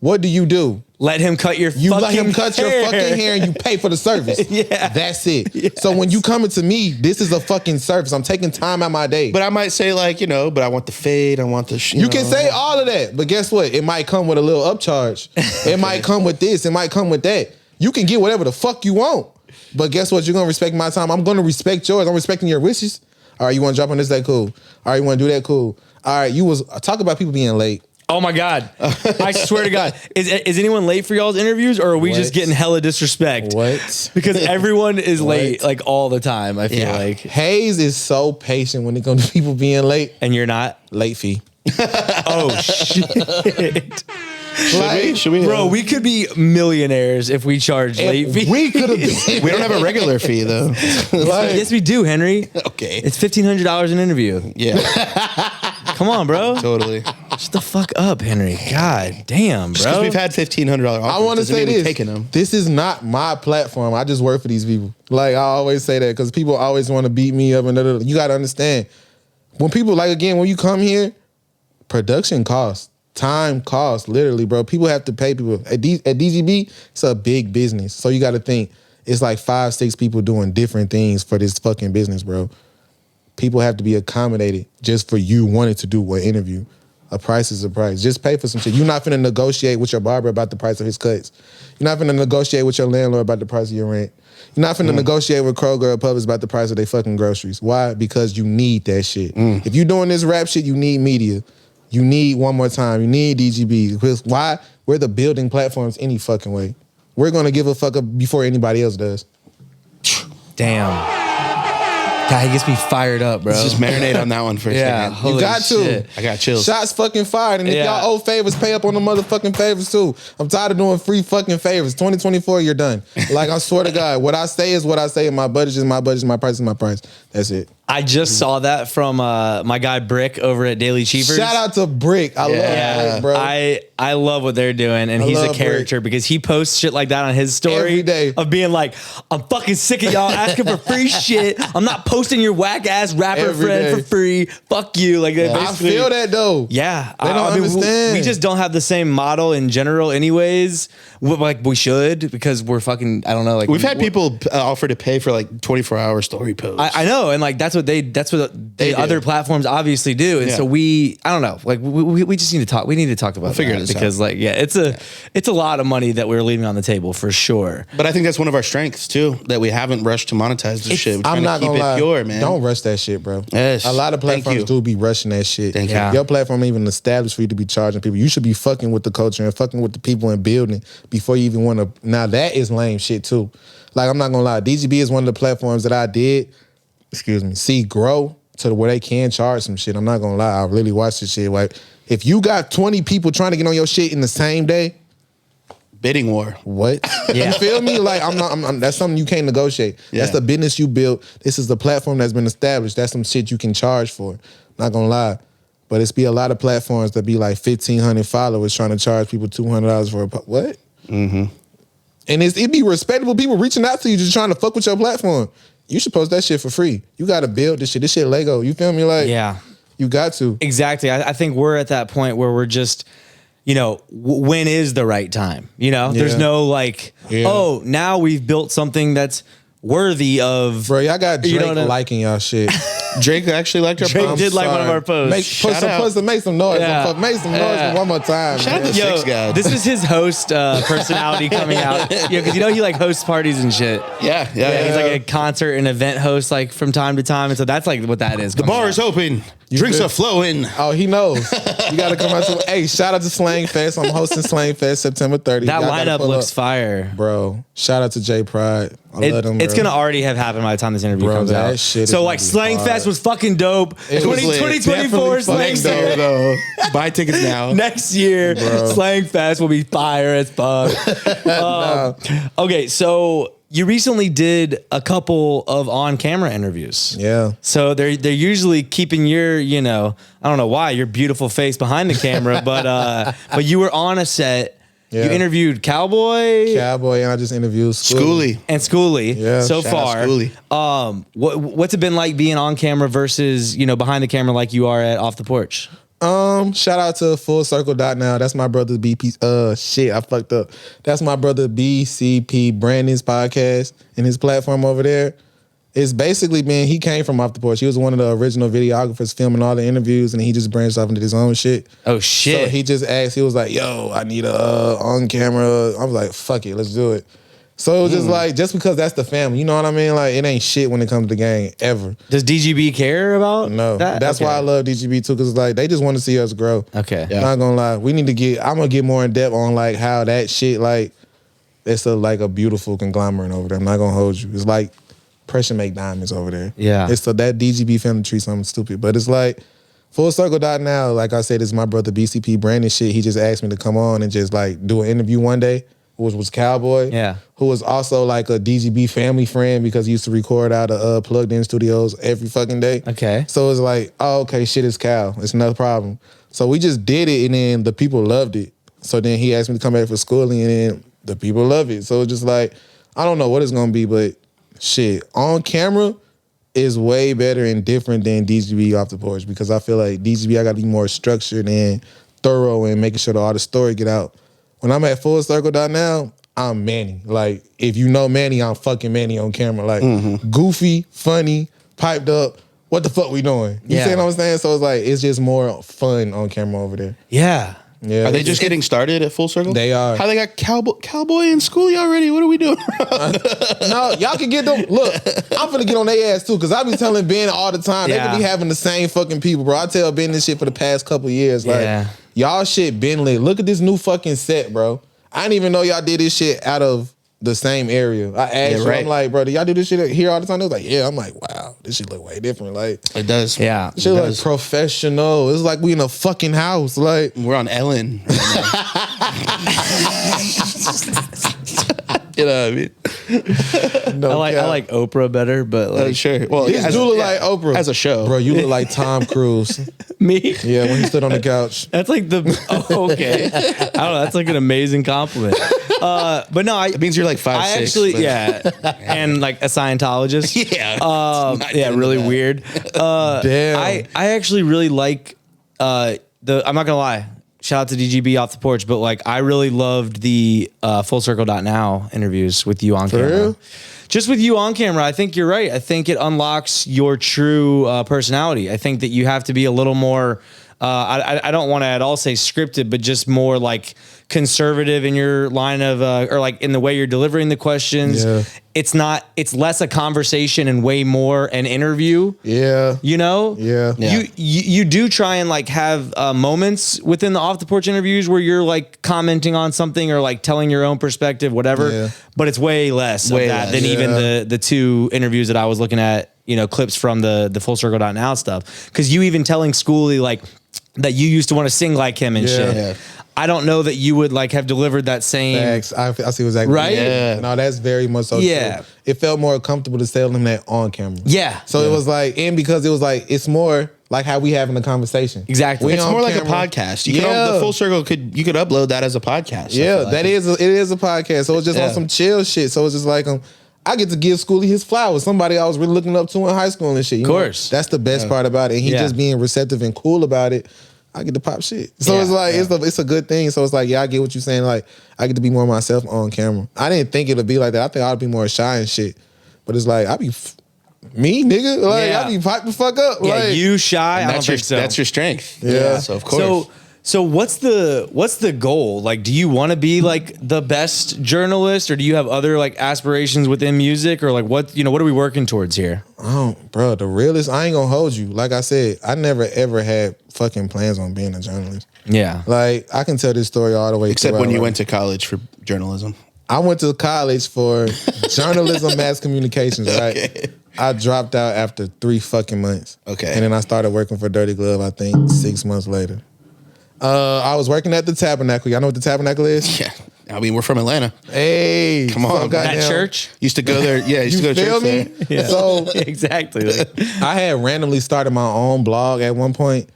what do? Let him cut your. You fucking let him cut your hair. fucking hair and you pay for the service. Yeah. That's it. So when you coming to me, this is a fucking service. I'm taking time out my day. But I might say like, but I want the fade. I want the. You can say all of that, but guess what? It might come with a little upcharge. It might come with this. It might come with that. You can get whatever the fuck you want. But guess what? You're going to respect my time. I'm going to respect yours. I'm respecting your wishes. All right, you want to drop on this? That cool. All right, you want to do that? Cool. All right, talk about people being late. Oh my God. I swear to God. Is anyone late for y'all's interviews or are we just What? getting hella disrespect? What? Because everyone is late like all the time, I feel Yeah. like. Hayes is so patient when it comes to people being late. And you're not? Late fee. Oh shit. Should we? Bro, we could be millionaires if we charge late fee. We could have been. We don't have a regular fee though. Yes, we do, Henry. Okay. It's $1,500 an interview. Yeah. Come on, bro. Totally. Shut the fuck up, Henry. God damn, Just because bro. we've had $1,500 offers. I want to doesn't say mean we've this. taken them. This is not my platform. I just work for these people. Like, I always say that because people always want to beat me up. And you got to understand, when people, like, again, when you come here, production costs. Time costs, literally, bro. People have to pay people. At DGB, it's a big business. So you got to think, it's like 5, 6 people doing different things for this fucking business, bro. People have to be accommodated just for you wanting to do an interview. A price is a price. Just pay for some shit. You're not finna negotiate with your barber about the price of his cuts. You're not finna negotiate with your landlord about the price of your rent. You're not finna negotiate with Kroger or Publix about the price of their fucking groceries. Why? Because you need that shit. If you're doing this rap shit, you need media. You need One More Time. You need DGB. Because why? We're the building platforms any fucking way. We're gonna give a fuck up before anybody else does. Damn. God, he gets me fired up, bro. Let's just marinate on that one for a second. Holy You got shit. to. I got chills. Shots fucking fired. And if Yeah. y'all owe favors, pay up on the motherfucking favors too. I'm tired of doing free fucking favors. 2024, you're done. Like, I swear to God, what I say is what I say, and my budget is my budget, my price is my price. That's it. I just saw that from my guy Brick over at Daily Chiefers. Shout out to Brick. I love Brick, bro. I love what they're doing, and I he's a love character because he posts shit like that on his story Every day. of being like, I'm fucking sick of y'all asking for free shit. I'm not posting your whack ass rapper Every friend day. for free. Fuck you. Like they I basically feel that though. Yeah, They don't I mean, understand. We just don't have the same model in general, anyways. Like we should because we're fucking. I don't know. Like We've had people offer to pay for like 24-hour story posts. I know, and like that's what the They do. other platforms obviously do, and Yeah. so I don't know, like we just need to talk. We need to talk about figure that this because out. like it's a lot of money that we're leaving on the table for sure. But I think that's one of our strengths too, that we haven't rushed to monetize this shit. We're trying I'm not to keep gonna lie. it pure, man. Don't rush that shit, bro. Yes. A lot of Thank platforms you. do be rushing that shit. Thank you. Yeah. Your platform ain't even established for you to be charging people. You should be fucking with the culture and fucking with the people and building before you even want to. Now that is lame shit too. Like, I'm not gonna lie. DGB is one of the platforms that I did, see grow to where they can charge some shit. I'm not gonna lie. I really watch this shit. Like, if you got 20 people trying to get on your shit in the same day, Bidding war. what? Yeah. You feel me? Like, that's something you can't negotiate. Yeah. That's the business you built. This is the platform that's been established. That's some shit you can charge for. Not gonna lie. But it's be a lot of platforms that be like 1,500 followers trying to charge people $200 for what? Mm-hmm. And it be respectable people reaching out to you just trying to fuck with your platform. You should post that shit for free. You gotta build this shit. This shit Lego. You feel me? Like, Yeah, you got to. exactly. I think we're at that point where we're just, when is the right time? There's Yeah. no like, Yeah. oh, now we've built something that's worthy of. Bro, y'all got Drake You know what I- liking y'all shit. Drake actually liked our Drake post. did like one of our posts. Shout out. Make some noise. Yeah. Make some noise Yeah. one more time. Shout out man. to Six God. This is his host personality coming out. Yeah, because he like hosts parties and shit. Yeah. He's like a concert and event host like from time to time, and so that's like what that is. The bar is open. Drinks good? are flowing. Oh, he knows. You got to come out to. Hey, shout out to Slang Fest. I'm hosting Slang Fest September 30th. That Y'all gotta lineup pull looks up. fire. Bro. Shout out to J Pride. I love them. It's bro. gonna already have happened by the time this interview Bro, comes that out. shit is So gonna like be Slang hard. Fest was fucking dope. It was lit. 2024 Definitely Slang fucking dope, Fest. though. Buy tickets now. Next year, Slang Fest will be fire as fuck. Okay, so you recently did a couple of on-camera interviews. Yeah. So they're usually keeping your, I don't know why, your beautiful face behind the camera, but you were on a set. Yeah. You interviewed Cowboy Cowboy, and I just interviewed Schoolie. and Schoolie Yeah, so shout out far. Schoolie. What's it been like being on camera versus, behind the camera like you are at Off the Porch? Shout out to Full Circle Now. That's my brother BP. Shit, I fucked up. That's my brother BCP Brandon's podcast and his platform over there. It's basically been, he came from Off the Porch. He was one of the original videographers filming all the interviews, and he just branched off into his own shit. Oh shit. So he just asked, he was like, yo, I need a on camera. I was like, fuck it, let's do it. So it was just like, just because that's the family, you know what I mean? Like, it ain't shit when it comes to the gang, ever. Does DGB care about No. that? That's Okay. why I love DGB too, because like, they just want to see us grow. Okay. Yeah. Not gonna lie. We need to I'm gonna get more in depth on like how that shit, like, it's like a beautiful conglomerate over there. I'm not gonna hold you. It's like pressure make diamonds over there. Yeah. It's so that DGB family tree something stupid. But it's like Full Circle Now, like I said, it's my brother BCP Brandon shit. He just asked me to come on and just like do an interview one day, which was Cowboy. Yeah. Who was also like a DGB family friend because he used to record out of Plugged In Studios every fucking day. Okay. So it's like, oh, okay, shit is Cal. It's no problem. So we just did it, and then the people loved it. So then he asked me to come back for schooling, and then the people love it. So it's just like, I don't know what it's gonna be, but shit, on camera is way better and different than DGB off the porch, because I feel like DGB, I gotta be more structured and thorough and making sure that all the story get out. When I'm at Full Circle now, I'm Manny. Like, if you know Manny, I'm fucking Manny on camera. Like, goofy, funny, piped up. What the fuck we doing? You see what I'm saying? So it's like, it's just more fun on camera over there. Yeah. Yeah. Are they just getting started at Full Circle? They are. How they got Cowboy in school already? What are we doing? No, y'all can get them. Look, I'm finna get on their ass too, because I be telling Ben all the time, they could be having the same fucking people, bro. I tell Ben this shit for the past couple years. Like, y'all shit been lit. Look at this new fucking set, bro. I didn't even know y'all did this shit out of the same area. I asked you, I'm like, bro, do y'all do this shit here all the time? They was like, yeah. I'm like, wow, this shit look way different. Like, it does. Yeah. This shit look like professional. It's like we in a fucking house. Like, we're on Ellen right now. You know what I mean? No I like Oprah better, but like Sure. Well, this dude look like Oprah as a show. Bro, you look like Tom Cruise. me. Yeah, when he stood on the couch. That's like the okay. I don't know. That's like an amazing compliment. But no, It means you're like 5'6". I actually and like a Scientologist. Yeah. Really weird. Damn. I actually really like I'm not gonna lie. Shout out to DGB off the porch, but like I really loved the Full Circle Now interviews with you on camera. real? Just with you on camera, I think you're right. I think it unlocks your true personality. I think that you have to be a little more. I don't want to at all say scripted, but just more like conservative in your line of or like in the way you're delivering the questions. Yeah. It's less a conversation and way more an interview. Yeah. You know? Yeah. You do try and like have moments within the off the porch interviews where you're like commenting on something or like telling your own perspective, whatever. Yeah. But it's way less of that than even the two interviews that I was looking at, you know, clips from the Full Circle Now stuff. Cause you even telling Schoolie like that you used to want to sing like him and shit. Yeah. I don't know that you would like have delivered that same. Facts. I see exactly. Right? Yeah. No, that's very much so Yeah. true. It felt more comfortable to tell him that on camera. Yeah. So it was like, and because it was like, it's more like how we having a conversation. Exactly. It's on more like a camera. podcast. The Full Circle you could upload that as a podcast. Yeah, it is a podcast. So it's just on some chill shit. So it's just like I get to give Schoolie his flowers. Somebody I was really looking up to in high school and shit. Of course. That's the best part about it. And he just being receptive and cool about it. I get to pop shit. So it's like, it's a good thing. So it's like, yeah, I get what you're saying. Like, I get to be more myself on camera. I didn't think it would be like that. I think I'd be more shy and shit. But it's like, I be me, nigga. Like, I be piped the fuck up. Yeah, like, you shy. I don't think so. That's your strength. Yeah. So of course. So what's the goal? Like, do you want to be like the best journalist, or do you have other like aspirations within music, or like what are we working towards here? Oh, bro, the realest, I ain't gonna hold you. Like I said, I never ever had fucking plans on being a journalist. Yeah. Like, I can tell this story all the way. Except throughout, when you like, went to college for journalism. I went to college for journalism, mass communications, right? Okay. I dropped out after 3 fucking months. Okay. And then I started working for Dirty Glove, I think 6 months later. I was working at the Tabernacle. Y'all know what the Tabernacle is? Yeah. I mean, we're from Atlanta. Hey. Come on. goddamn. That church? Used to go there. Yeah, used to go to Feel church me? there. So Exactly. I had randomly started my own blog at one point,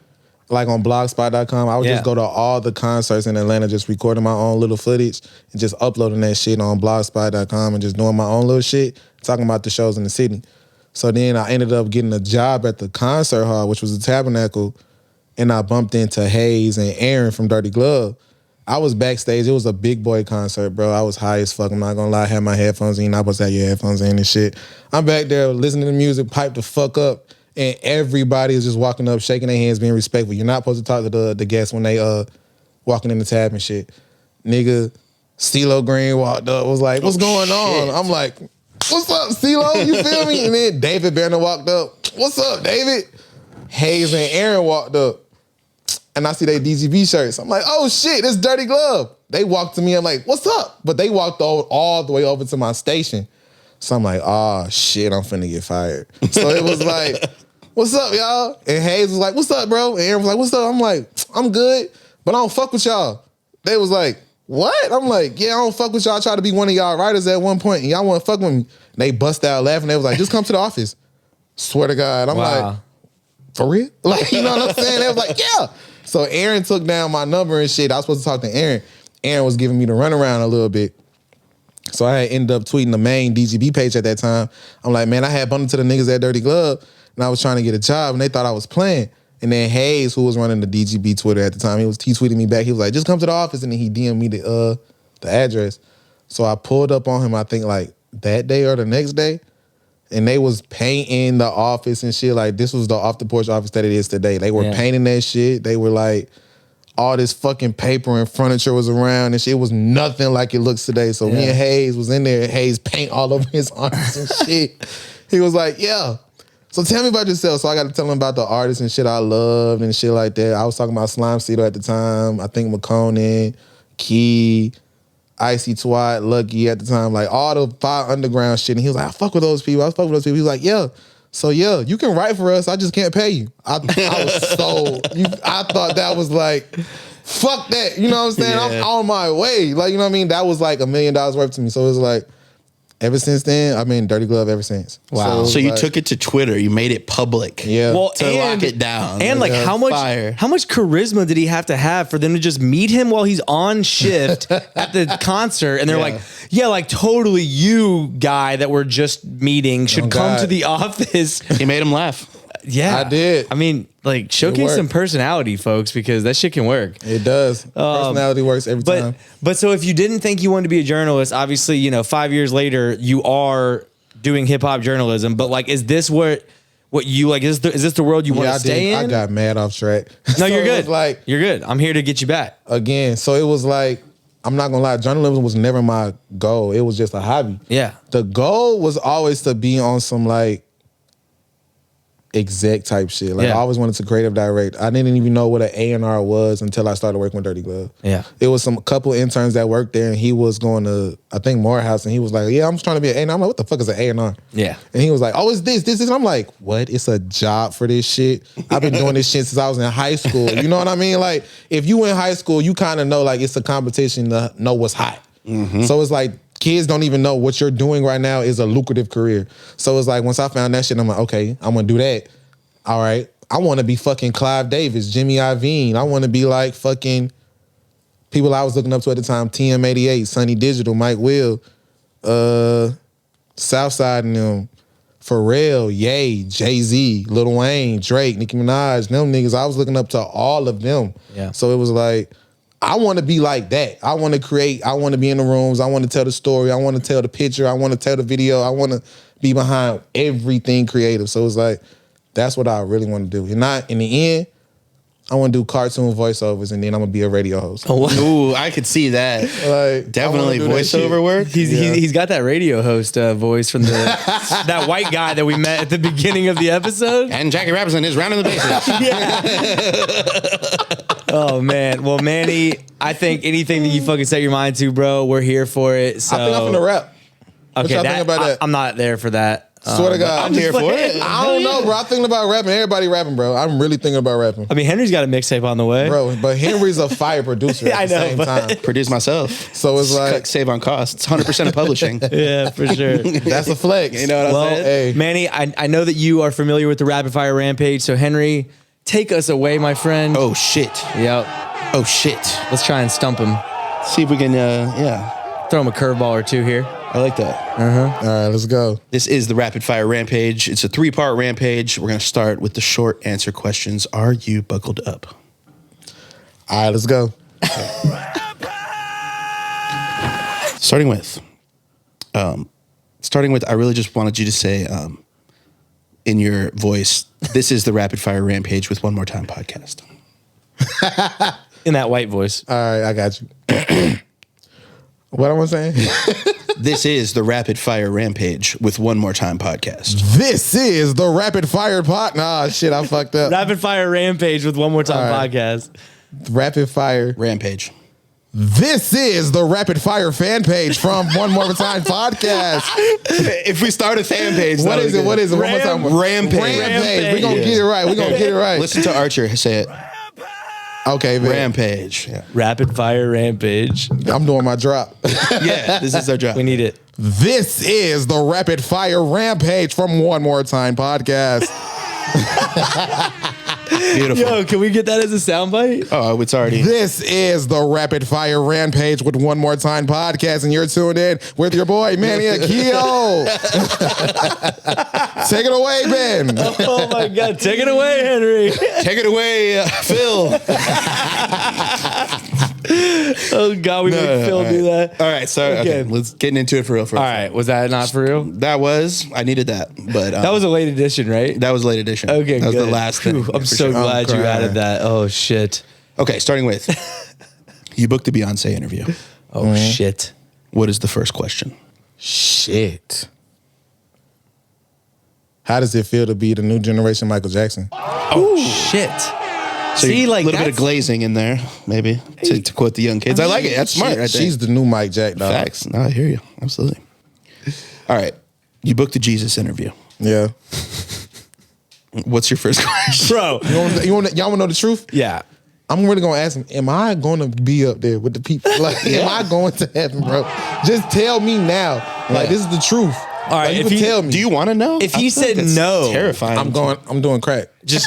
like on blogspot.com. I would just go to all the concerts in Atlanta, just recording my own little footage and just uploading that shit on blogspot.com and just doing my own little shit, talking about the shows in the city. So then I ended up getting a job at the concert hall, which was the Tabernacle, and I bumped into Hayes and Aaron from Dirty Glove. I was backstage. It was a big boy concert, bro. I was high as fuck. I'm not gonna lie. I had my headphones in. I was at your headphones in and shit. I'm back there listening to music, piped the fuck up, and everybody is just walking up, shaking their hands, being respectful. You're not supposed to talk to the guests when they walking in the tab and shit. Nigga, CeeLo Green walked up, was like, "What's going on?" I'm like, "What's up, CeeLo?" You feel me? And then David Banner walked up. "What's up, David?" Hayes and Aaron walked up. And I see they DGB shirts. I'm like, oh shit, it's Dirty Glove. They walked to me, I'm like, what's up? But they walked all the way over to my station. So I'm like, oh shit, I'm finna get fired. So it was like, what's up, y'all? And Hayes was like, what's up, bro? And Aaron was like, what's up? I'm like, I'm good, but I don't fuck with y'all. They was like, what? I'm like, yeah, I don't fuck with y'all. I tried to be one of y'all writers at one point, and y'all want to fuck with me. And they bust out laughing. They was like, just come to the office. Swear to God. I'm like, for real? Like, you know what I'm saying? They was like, yeah. So Aaron took down my number and shit. I was supposed to talk to Aaron. Aaron was giving me the runaround a little bit. So I had ended up tweeting the main DGB page at that time. I'm like, man, I had bumped into the niggas at Dirty Glove and I was trying to get a job and they thought I was playing. And then Hayes, who was running the DGB Twitter at the time, he tweeted me back. He was like, just come to the office. And then he DM'd me the address. So I pulled up on him, I think like that day or the next day. And they was painting the office and shit. Like this was the off the porch office that it is today. They were painting that shit. They were like, all this fucking paper and furniture was around and shit. It was nothing like it looks today. So me and Hayes was in there. Hayes paint all over his arms and shit. He was like, yeah. So tell me about yourself. So I got to tell him about the artists and shit I loved and shit like that. I was talking about Slime Cedar at the time. I think McConan, Key, Icy Twat, Lucky at the time. Like all the Fire Underground shit. And he was like, I fuck with those people. I fuck with those people. He was like, yeah. So yeah, you can write for us. I just can't pay you. I was so, I thought that was like, fuck that. You know what I'm saying? I'm on my way. Like, you know what I mean? That was like $1 million worth to me. So it was like, ever since then, I've been Dirty Glove ever since. Wow. So you took it to Twitter. You made it public. Yeah. Well, to lock it down. And like how much charisma did he have to have for them to just meet him while he's on shift at the concert? And they're like, yeah, like totally you guy that we're just meeting should come to the office. He made him laugh. Yeah. I did. I mean, like showcase some personality, folks, because that shit can work. It does. Personality works every time. But so if you didn't think you wanted to be a journalist, obviously, you know, 5 years later, you are doing hip hop journalism. But like, is this what you like? Is this the world you want to stay in? I got mad off track. No, So you're it good. was like, you're good. I'm here to get you back. Again, so it was like, I'm not gonna lie, journalism was never my goal. It was just a hobby. Yeah. The goal was always to be on some like exec type shit. Like I always wanted to creative direct. I didn't even know what an A&R was until I started working with Dirty Glove. Yeah. It was some couple interns that worked there and he was going to, I think, Morehouse, and he was like, yeah, I'm just trying to be an A&R. I'm like, what the fuck is an A&R? Yeah. And he was like, oh, it's this. And I'm like, what? It's a job for this shit? I've been doing this shit since I was in high school. You know what I mean? Like, if you in high school, you kind of know like it's a competition to know what's hot. Mm-hmm. So it's like, kids don't even know what you're doing right now is a lucrative career. So it's like, once I found that shit, I'm like, okay, I'm gonna do that. All right. I want to be fucking Clive Davis, Jimmy Iovine. I want to be like fucking people I was looking up to at the time, TM88, Sunny Digital, Mike Will, Southside and them, Pharrell, Ye, Jay-Z, Lil Wayne, Drake, Nicki Minaj, them niggas. I was looking up to all of them. Yeah. So it was like, I want to be like that. I want to create. I want to be in the rooms. I want to tell the story. I want to tell the picture. I want to tell the video. I want to be behind everything creative. So it's like, that's what I really want to do. And not in the end, I want to do cartoon voiceovers and then I'm going to be a radio host. Oh, ooh, I could see that. Like, definitely voiceover work. He's got that radio host voice from the that white guy that we met at the beginning of the episode. And Jackie Robinson is rounding the bases. Oh man, well Manny, I think anything that you fucking set your mind to, bro, we're here for it. So I think I'm finna rap. What okay, y'all think about that? I'm not there for that. Swear to God, I'm here for it. I don't know, bro. I'm thinking about rapping. Everybody rapping, bro. I'm really thinking about rapping. I mean, Henry's got a mixtape on the way, bro. But Henry's a fire producer at the same time. Produce myself, so it's like save on costs. 100% of publishing. Yeah, for sure. That's a flex. You know what I'm saying? Hey. Manny, I know that you are familiar with the Rapid Fire Rampage. So Henry, take us away, my friend. Oh shit. Yep. Oh shit. Let's try and stump him. See if we can. Throw him a curveball or two here. I like that. All right, let's go. This is the Rapid Fire Rampage. It's a 3-part rampage. We're going to start with the short answer questions. Are you buckled up? All right, let's go. Starting with, I really just wanted you to say in your voice, this is the Rapid Fire Rampage with One More Time podcast. In that white voice. All right, I got you. What am I saying? This is the Rapid Fire Rampage with One More Time podcast. This is the Rapid Fire Nah, shit, I fucked up. Rapid Fire Rampage with One More Time podcast. Rapid Fire Rampage. This is the Rapid Fire fan page from One More Time podcast. If we start a fan page, what is it? What is it? One more time. Rampage. We're going to get it right. We're going to get it right. Listen to Archer say it. Okay, man. Rampage. Yeah. Rapid Fire Rampage. I'm doing my drop. Yeah, this is our drop. We need it. This is the Rapid Fire Rampage from One More Time podcast. Beautiful. Yo, can we get that as a soundbite? Oh, it's already. This is the Rapid Fire Rampage with One More Time podcast, and you're tuned in with your boy Manny Akiio. Take it away, Ben. Oh my God. Take it away, Henry. Take it away, Phil. Oh God, we made Phil do that. All right, so okay, let's get into it for real. All right, was that not for real? I needed that, but That was a late edition, right? that was late edition. Okay, that was good. the last thing. I'm for so sure. glad you crying. added that. Oh shit. Okay, starting with you booked a Beyonce interview. Oh shit. What is the first question? Shit. How does it feel to be the new generation Michael Jackson? Oh shit. So See, a like little bit of that's- glazing in there, maybe to quote the young kids. I like it. That's smart. Right there. She's the new Mike Jack, dog. Facts. No, I hear you. Absolutely. All right, you booked a Jesus interview. Yeah. What's your first question? Bro. Y'all want to know the truth? Yeah. I'm really gonna ask him, am I gonna be up there with the people? Like, am I going to heaven, bro? Just tell me now. Like, this is the truth. All right, Like, you if can he- tell me. Do you want to know? If I he feel like said that's no, terrifying. I'm doing crack. Just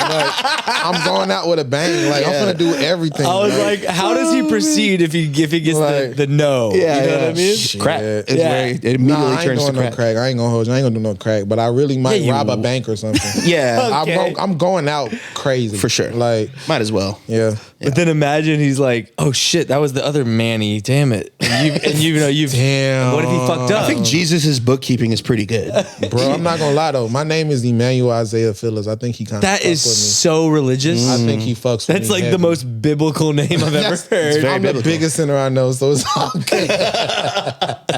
Like, I'm going out with a bang. Like, I'm gonna do everything. I was bro. like, how does he proceed if he gets Like- the no? You know what I mean? Shit. crack. It's Yeah. where it Nah, immediately I ain't turns to doing no crack. crack. I ain't gonna hold you. I ain't gonna do no crack. But I really might Yeah, you rob a will. bank or something. Yeah, Okay. I'm going out crazy. for sure. Like, Might as well. yeah. But then imagine he's like, oh shit, that was the other Manny. Damn it. And you've Damn. What if he fucked up? I think Jesus' bookkeeping is pretty good. Bro, I'm not gonna lie though. My name is Emmanuel Isaiah Phillips. I think he kind of that is so religious. I think he fucks with That's me like the heavy. most biblical name I've ever heard. very I'm biblical. the biggest sinner I know, so it's okay.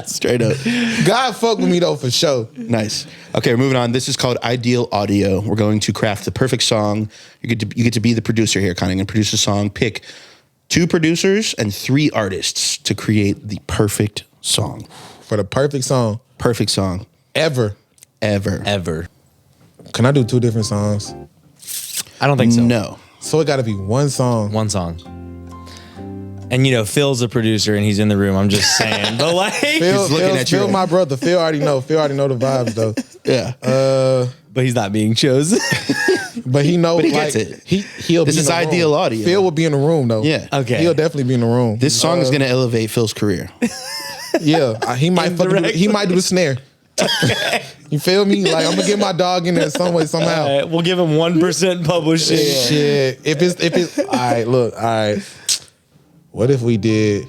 Straight up. God fuck with me though for sure. Nice. Okay, we're moving on. This is called Ideal Audio. We're going to craft the perfect song. You get to be the producer here, kind of, and produce a song. Pick 2 producers and 3 artists to create the perfect song. For the perfect song Perfect song ever. Ever. Can I do 2 different songs? I don't think so. No. So it got to be one song. One song. And Phil's a producer and he's in the room. I'm just saying. But like, Phil, looking at you. Phil, my brother. Phil already know. Phil already know the vibes though. Yeah. but he's not being chosen. But he knows. But he like, gets it. He'll. This be in is the room. ideal audio. Phil will be in the room though. Yeah. Okay. He'll definitely be in the room. This song is going to elevate Phil's career. Yeah, he might he might do the snare. You feel me? Like, I'm gonna get my dog in there some way somehow. All right, we'll give him 1% publishing. Shit. If it's all right, look, all right. What if we did?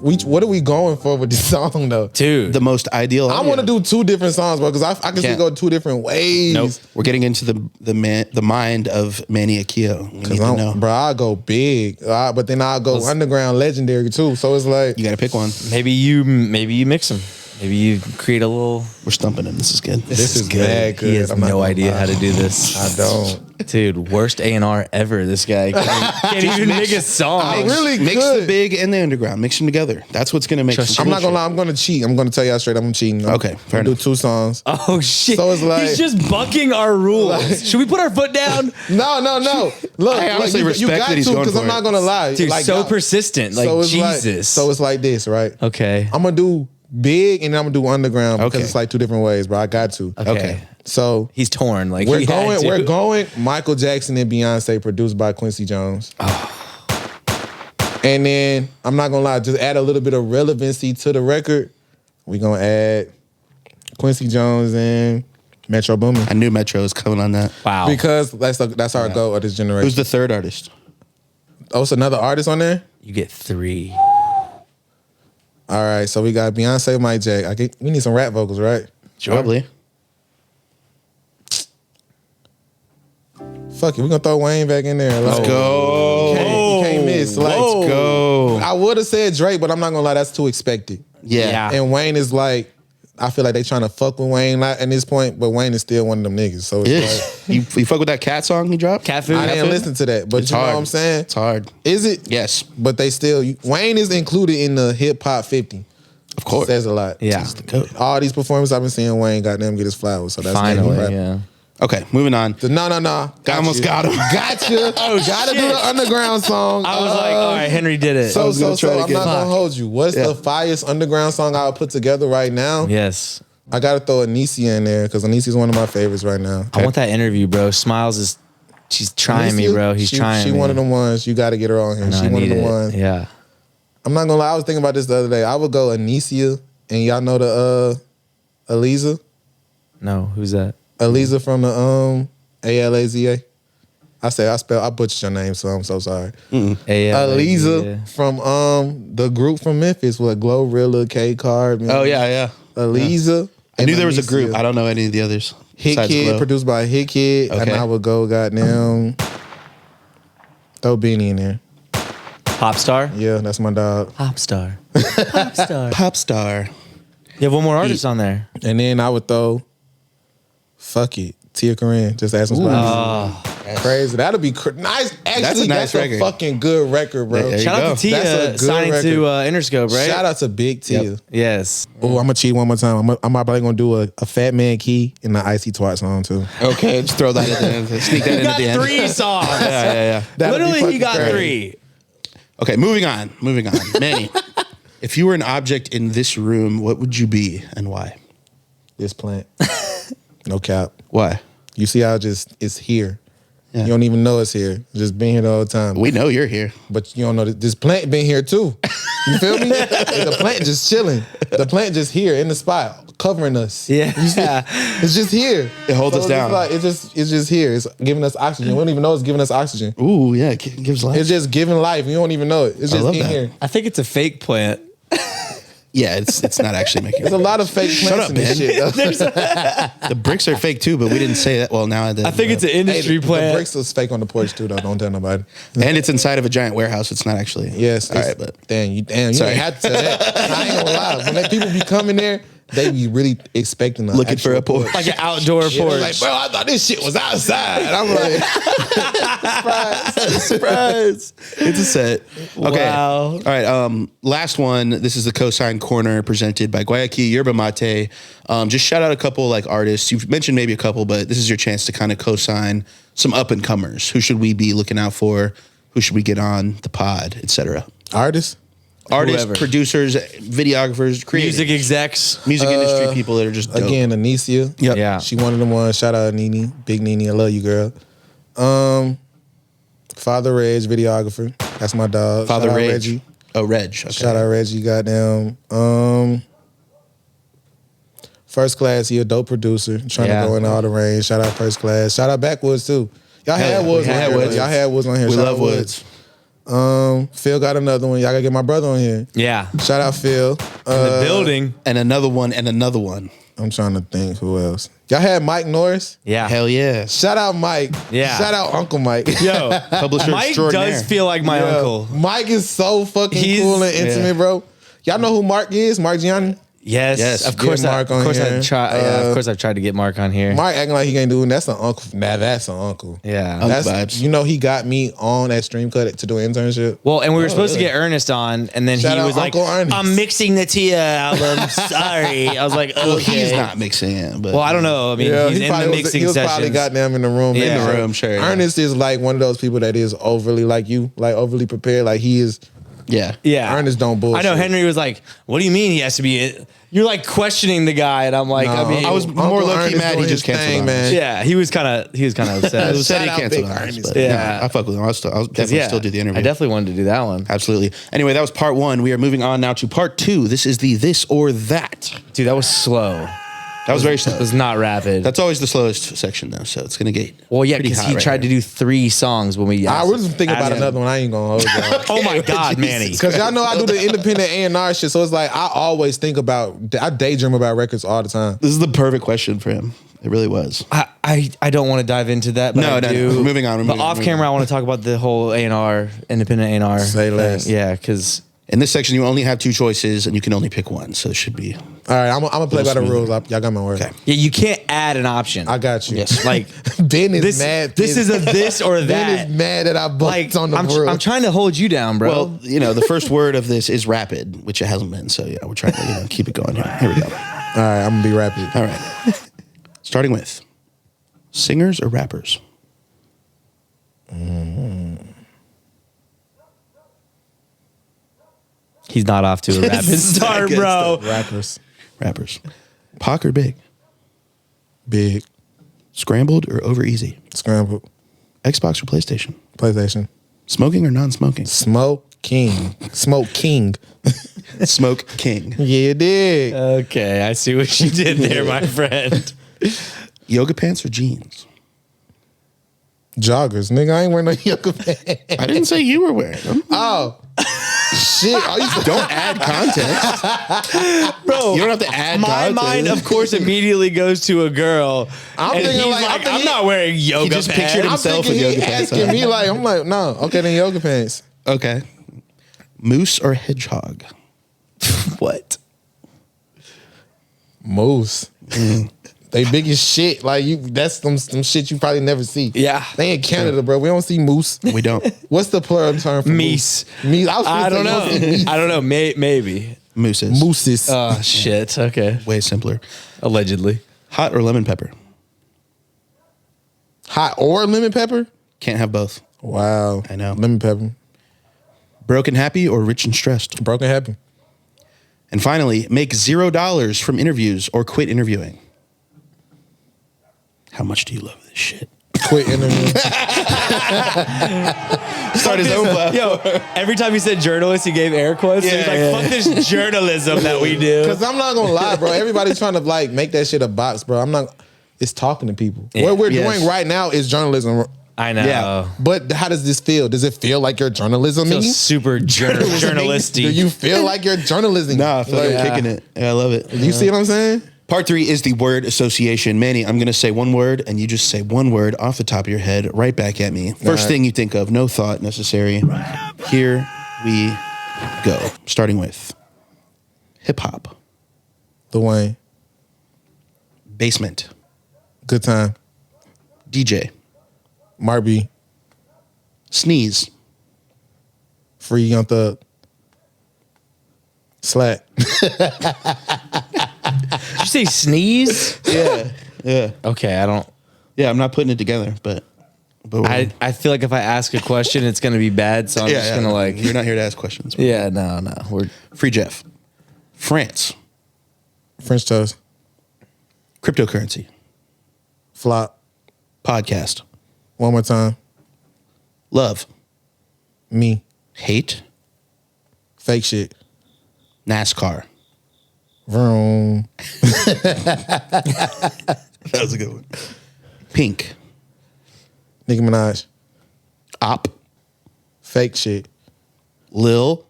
What are we going for with this song though? Dude. The most ideal I audio. want to do 2 different songs, bro, because I can see Can't. go 2 different ways. Nope. We're getting into the mind of Manny Akiio. We need to know. Bro, I'll go big, but then I'll go underground legendary too. So it's like, You got to pick one. Maybe you mix them. Maybe you create a little. We're stumping him. This is good. this is mad good. He has I'm not no gonna idea lie. how to do this. I don't. Dude, worst A&R ever. This guy can't even make a song. I really Mix could. the big and the underground. Mix them together. That's what's going to make Trust some I'm not cool gonna lie. I'm gonna cheat. I'm gonna tell y'all straight. I'm cheating. Okay, fair I'm do enough. 2 songs. Oh shit! So it's like- he's just bucking our rules. Should we put our foot down? No. Look, I honestly you respect got that he's to, going because for I'm not it. gonna lie. Dude, Like, so y'all- persistent. Like it's Jesus. so it's like this, right? Okay. I'm gonna do big and then I'm gonna do underground because Okay. it's like 2 different ways, bro. I got to. Okay. So He's torn. Like we're he had going. to. We're going. Michael Jackson and Beyonce, produced by Quincy Jones. And then I'm not gonna lie, just add a little bit of relevancy to the record. We're gonna add Quincy Jones and Metro Boomin. I knew Metro was coming on that. Wow. Because that's our goal of this generation. Who's the third artist? Oh, it's another artist on there? You get 3. All right, so we got Beyonce, Mike Jack. We need some rap vocals, right? Probably. Fuck it, we're gonna throw Wayne back in there. Let's Like, go. You can't miss. Like, Let's go. I would have said Drake, but I'm not gonna lie, that's too expected. Yeah. And Wayne is like, I feel like they trying to fuck with Wayne at this point, but Wayne is still one of them niggas. So it's Yeah. You fuck with that cat song he dropped? Cat food. like, I didn't listen to that, but It's you know hard. what I'm saying? It's hard. Is it? Yes. But they still, Wayne is included in the hip hop 50. Of course. Says a lot. Yeah. That's the code. All these performances I've been seeing Wayne goddamn get his flowers. So that's Finally. rap. Yeah. Okay, moving on. No. I almost got him. Gotcha. Gotta do the underground song. I was like, all right, Henry did it. So was gonna try to I'm get- not gonna hold you. What's Yeah. the finest underground song I would put together right now? yes. I gotta throw Anicia in there because Anicia's one of my favorites right now. I want that interview, bro. Smiles is, she's trying me, Anicia, bro. He's trying me. She one of them ones you got to get her on here. No, She I one of need the it. ones. Yeah. I'm not gonna lie. I was thinking about this the other day. I would go Anicia, and y'all know the Aliza. No, who's that? Aliza from the Alaza. I butchered your name, so I'm so sorry. Aliza from the group from Memphis with Glorilla, K Card. Oh yeah. Aliza. I knew there was a group. Anicia. I don't know any of the others. Hit besides Kid, Glow. produced by Hit Kid, and Okay. I would go goddamn throw Beanie in there. Pop star? Yeah, that's my dog. Pop star. Pop star. Pop star. You have one more artist on there. And then I would throw, fuck it, Tia Corinne. Just ask some Oh. crazy. That'll be nice. Actually, That's a nice record. fucking good record, bro. There you Shout out to go. That's a Tia good signing record. to Interscope, right? Shout out to Big Tia. Yep. Yes. Oh, I'm gonna cheat one more time. I'm probably gonna do a Fat Man Key and the Icy Twat song too. Okay, just throw that at the end. Sneak that He in got at the end. 3 songs. Yeah. That'd be Literally, he fucking got crazy. 3. Okay, moving on. Manny, if you were an object in this room, what would you be and why? This plant, no cap. Why? You see how it's here. Yeah. You don't even know it's here. It's just been here the whole time. We know you're here. But you don't know that this plant been here too. You feel me? The plant just chilling. The plant just here in the spot, covering us. Yeah. You see? It's just here. It holds us it's down. Like, it's just here. It's giving us oxygen. We don't even know it's giving us oxygen. Ooh, yeah, it gives life. It's just giving life. You don't even know it. It's I just love in that. here. I think it's a fake plant. Yeah, it's not actually making. There's a lot of fake plants up, in this man. shit. Though. The bricks are fake too, but we didn't say that. Well, now I did. I think it's an Hey, industry the plant. bricks was fake on the porch too, though. Don't tell nobody. and it's inside of a giant warehouse. It's not actually. Yes. All right, but damn, you Sorry. ain't had to say that. I ain't gonna lie. When that people be coming there, they be really expecting a looking for actual a porch. Like an outdoor Yeah, porch. like, bro, I thought this shit was outside. I'm like, Surprise! It's a set. Okay. Wow. All right. Last one. This is the Cosign Corner presented by Guayaquil Yerba Mate. Just shout out a couple like artists. You've mentioned maybe a couple, but this is your chance to kind of co-sign some up and comers. Who should we be looking out for? Who should we get on the pod, etc. artist. Artists, Whoever. producers, videographers, creators, Music execs. music industry people that are just dope. Again, Anicia. Yep. Yeah. She one of them ones. Shout out Nene. Big Nene. I love you, girl. Father Reg, videographer. That's my dog. Father Shout out Reg. Reggie. Oh, Reg. Okay. Shout out Reggie. Goddamn. First Class, he a dope producer. Trying Yeah. to go in all the range. Shout out First Class. Shout out Backwoods too. Y'all Hell had yeah. Woods We on had here. Woods. Y'all had Woods on here. We Shout love out Woods. Phil got another one. Y'all gotta get my brother on here. Yeah. Shout out Phil. The building. And another one and another one. I'm trying to think who else. Y'all had Mike Norris. Yeah. Hell yes. Shout out Mike. Yeah. Shout out Uncle Mike. Yo, Publisher Mike extraordinaire. does feel like my Yeah. uncle. Mike is so fucking He's- cool and intimate, yeah. bro. Y'all know who Mark is? Mark Gianni? Yes. Yes. Of course. Get Mark on of course here. I try. Yeah, of course I've tried to get Mark on here. Mark acting like he can't do it. That's an uncle. Nah, that's an uncle. Yeah. Uncle That's vibes. You know he got me on that stream cut to do an internship. Well, and we were supposed really? to get Ernest on, and then Shout he out was like, Uncle Ernest. "I'm mixing the Tia album. Sorry." I was like, "Okay." Well, he's not mixing it, but Well, I don't know. I mean, he's he in probably the was, mixing he was sessions. probably goddamn in the room. Yeah. In the room, sure, yeah. Ernest is like one of those people that is overly like you, like overly prepared. Like he is. yeah. Yeah. Ernest don't bullshit. I know Henry was like, "What do you mean he has to be?" You're like questioning the guy, and I'm like, No, I mean, I was Uncle more low-key Ernest mad he doing just his canceled thing, on man. us. yeah, he was kind of upset. It was said he Shout out canceled Big on us, Ernest. but Yeah. I fuck with him. I'll definitely Yeah, still do the interview. I definitely wanted to do that one, Absolutely. Anyway, that was part one. We are moving on now to part two. This is the this or that. dude. That was slow. That was very It slow. was not rapid. That's always the slowest section, though, so it's going to get well, yeah, pretty because hot he right tried here. to do 3 songs when we. I was thinking about asked him. another one. I ain't gonna hold y'all. Oh my God, Manny! Because y'all know I do the independent A&R shit, so it's like I always think about, I daydream about records all the time. This is the perfect question for him. It really was. I don't want to dive into that. But No, I no, do. no. We're moving on, we're But moving on, off moving camera, on. I want to talk about the whole A&R, independent A&R. Say thing. less. Yeah, because In this section, you only have 2 choices, and you can only pick one, so it should be... All right, I'm gonna play by the rules. Y'all got my word. Okay. yeah, you can't add an option. I got you. Yes. Like Ben is this. mad. This is a this or Ben that. is mad that I bumped Like on the I'm rules. trying to hold you down, bro. Well, the first word of this is rapid, which it hasn't been, so yeah, we're trying to keep it going here. Here we go. All right, I'm gonna be rapid. All right. Starting with singers or rappers? He's not off to a rapid This is not start, good bro. Rappers. Rappers. Pac or Big? Big. Scrambled or over easy? Scrambled. Xbox or PlayStation? PlayStation. Smoking or non-smoking? Smoke King. Smoke King. Smoke King. Yeah, dig. Okay, I see what you did there, my friend. Yoga pants or jeans? Joggers. Nigga, I ain't wearing no yoga pants. I didn't say you were wearing them. Oh. Shit. Don't add context. Bro, You don't have to add my context. mind, of course, immediately goes to a girl. I'm and thinking he's like- like, I'm thinking- I'm not wearing yoga just pants. pictured I'm himself thinking with he yoga pants asking on. me like, I'm like, no. Okay, then yoga pants. Okay. Moose or hedgehog? What? Moose. They big as shit. Like that's some shit you probably never see. Yeah. They in Canada, bro. We don't see moose. We don't. What's the plural term for Meese. Meese. Meese. I don't know. I don't know. Maybe. Mooses. Mooses. Oh, shit. Okay. Way simpler. Allegedly. Hot or lemon pepper? Hot or lemon pepper? Can't have both. Wow. I know. Lemon pepper. Broken happy or rich and stressed? Broken happy. And finally, make $0 from interviews or quit interviewing. How much do you love this shit? Quit interview. Start his own platform. Yo, every time he said journalist, he gave air quotes. So he's like, Yeah, fuck this journalism that we do. Because I'm not gonna lie, bro. Everybody's trying to like make that shit a box, bro. I'm not. It's talking to people. Yeah. What we're Yes. doing right now is journalism. I know. Yeah. But how does this feel? Does it feel like you're journalism? Feels super journalisty. Do you feel like you're journalism? Nah, I feel like Yeah. I'm kicking it. Yeah, I love it. You see what I'm saying? Part 3 is the word association. Manny, I'm going to say one word, and you just say one word off the top of your head right back at me. First right. thing you think of, no thought necessary. Here we go. Starting with hip hop, The Wayne. basement, Good time. DJ, Mark B. sneeze, Free Young Thug. Slack. Did you say sneeze? yeah. Okay, I don't. Yeah, I'm not putting it together, but I feel like if I ask a question, it's gonna be bad. So I'm just gonna like. You're not here to ask questions. Yeah, no. We're Free Jeff, France, French toast. cryptocurrency, Flop. podcast, One more time. love, Me. hate, Fake shit. NASCAR. Vroom. That was a good one. Pink, Nicki Minaj. op, Fake shit. Lil,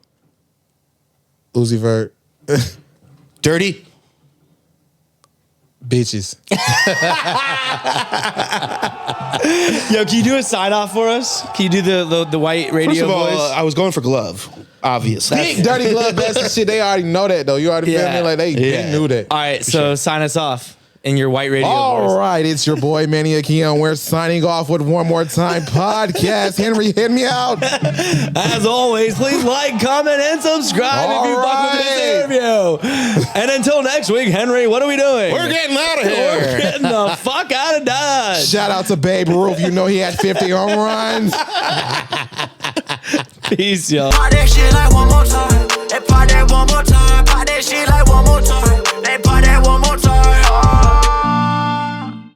Uzi Vert. dirty. Bitches. Yo, can you do a sign off for us? Can you do the white radio First of all, voice? I was going for glove, obviously. Big dirty glove, that's the shit. They already know that though. You already feel me? Like they knew that. All right, so sign us off in your white radio All voice. right, it's your boy Manny Akiio, and we're signing off with One More Time podcast. Henry, hit me out. As always, please like, comment, and subscribe if you fuck with this interview. And until next week, Henry, what are we doing? We're getting out of We're here. getting the fuck out of Dodge. Shout out to Babe Ruth. You know he had 50 home runs. Peace, y'all. That shit like one more time.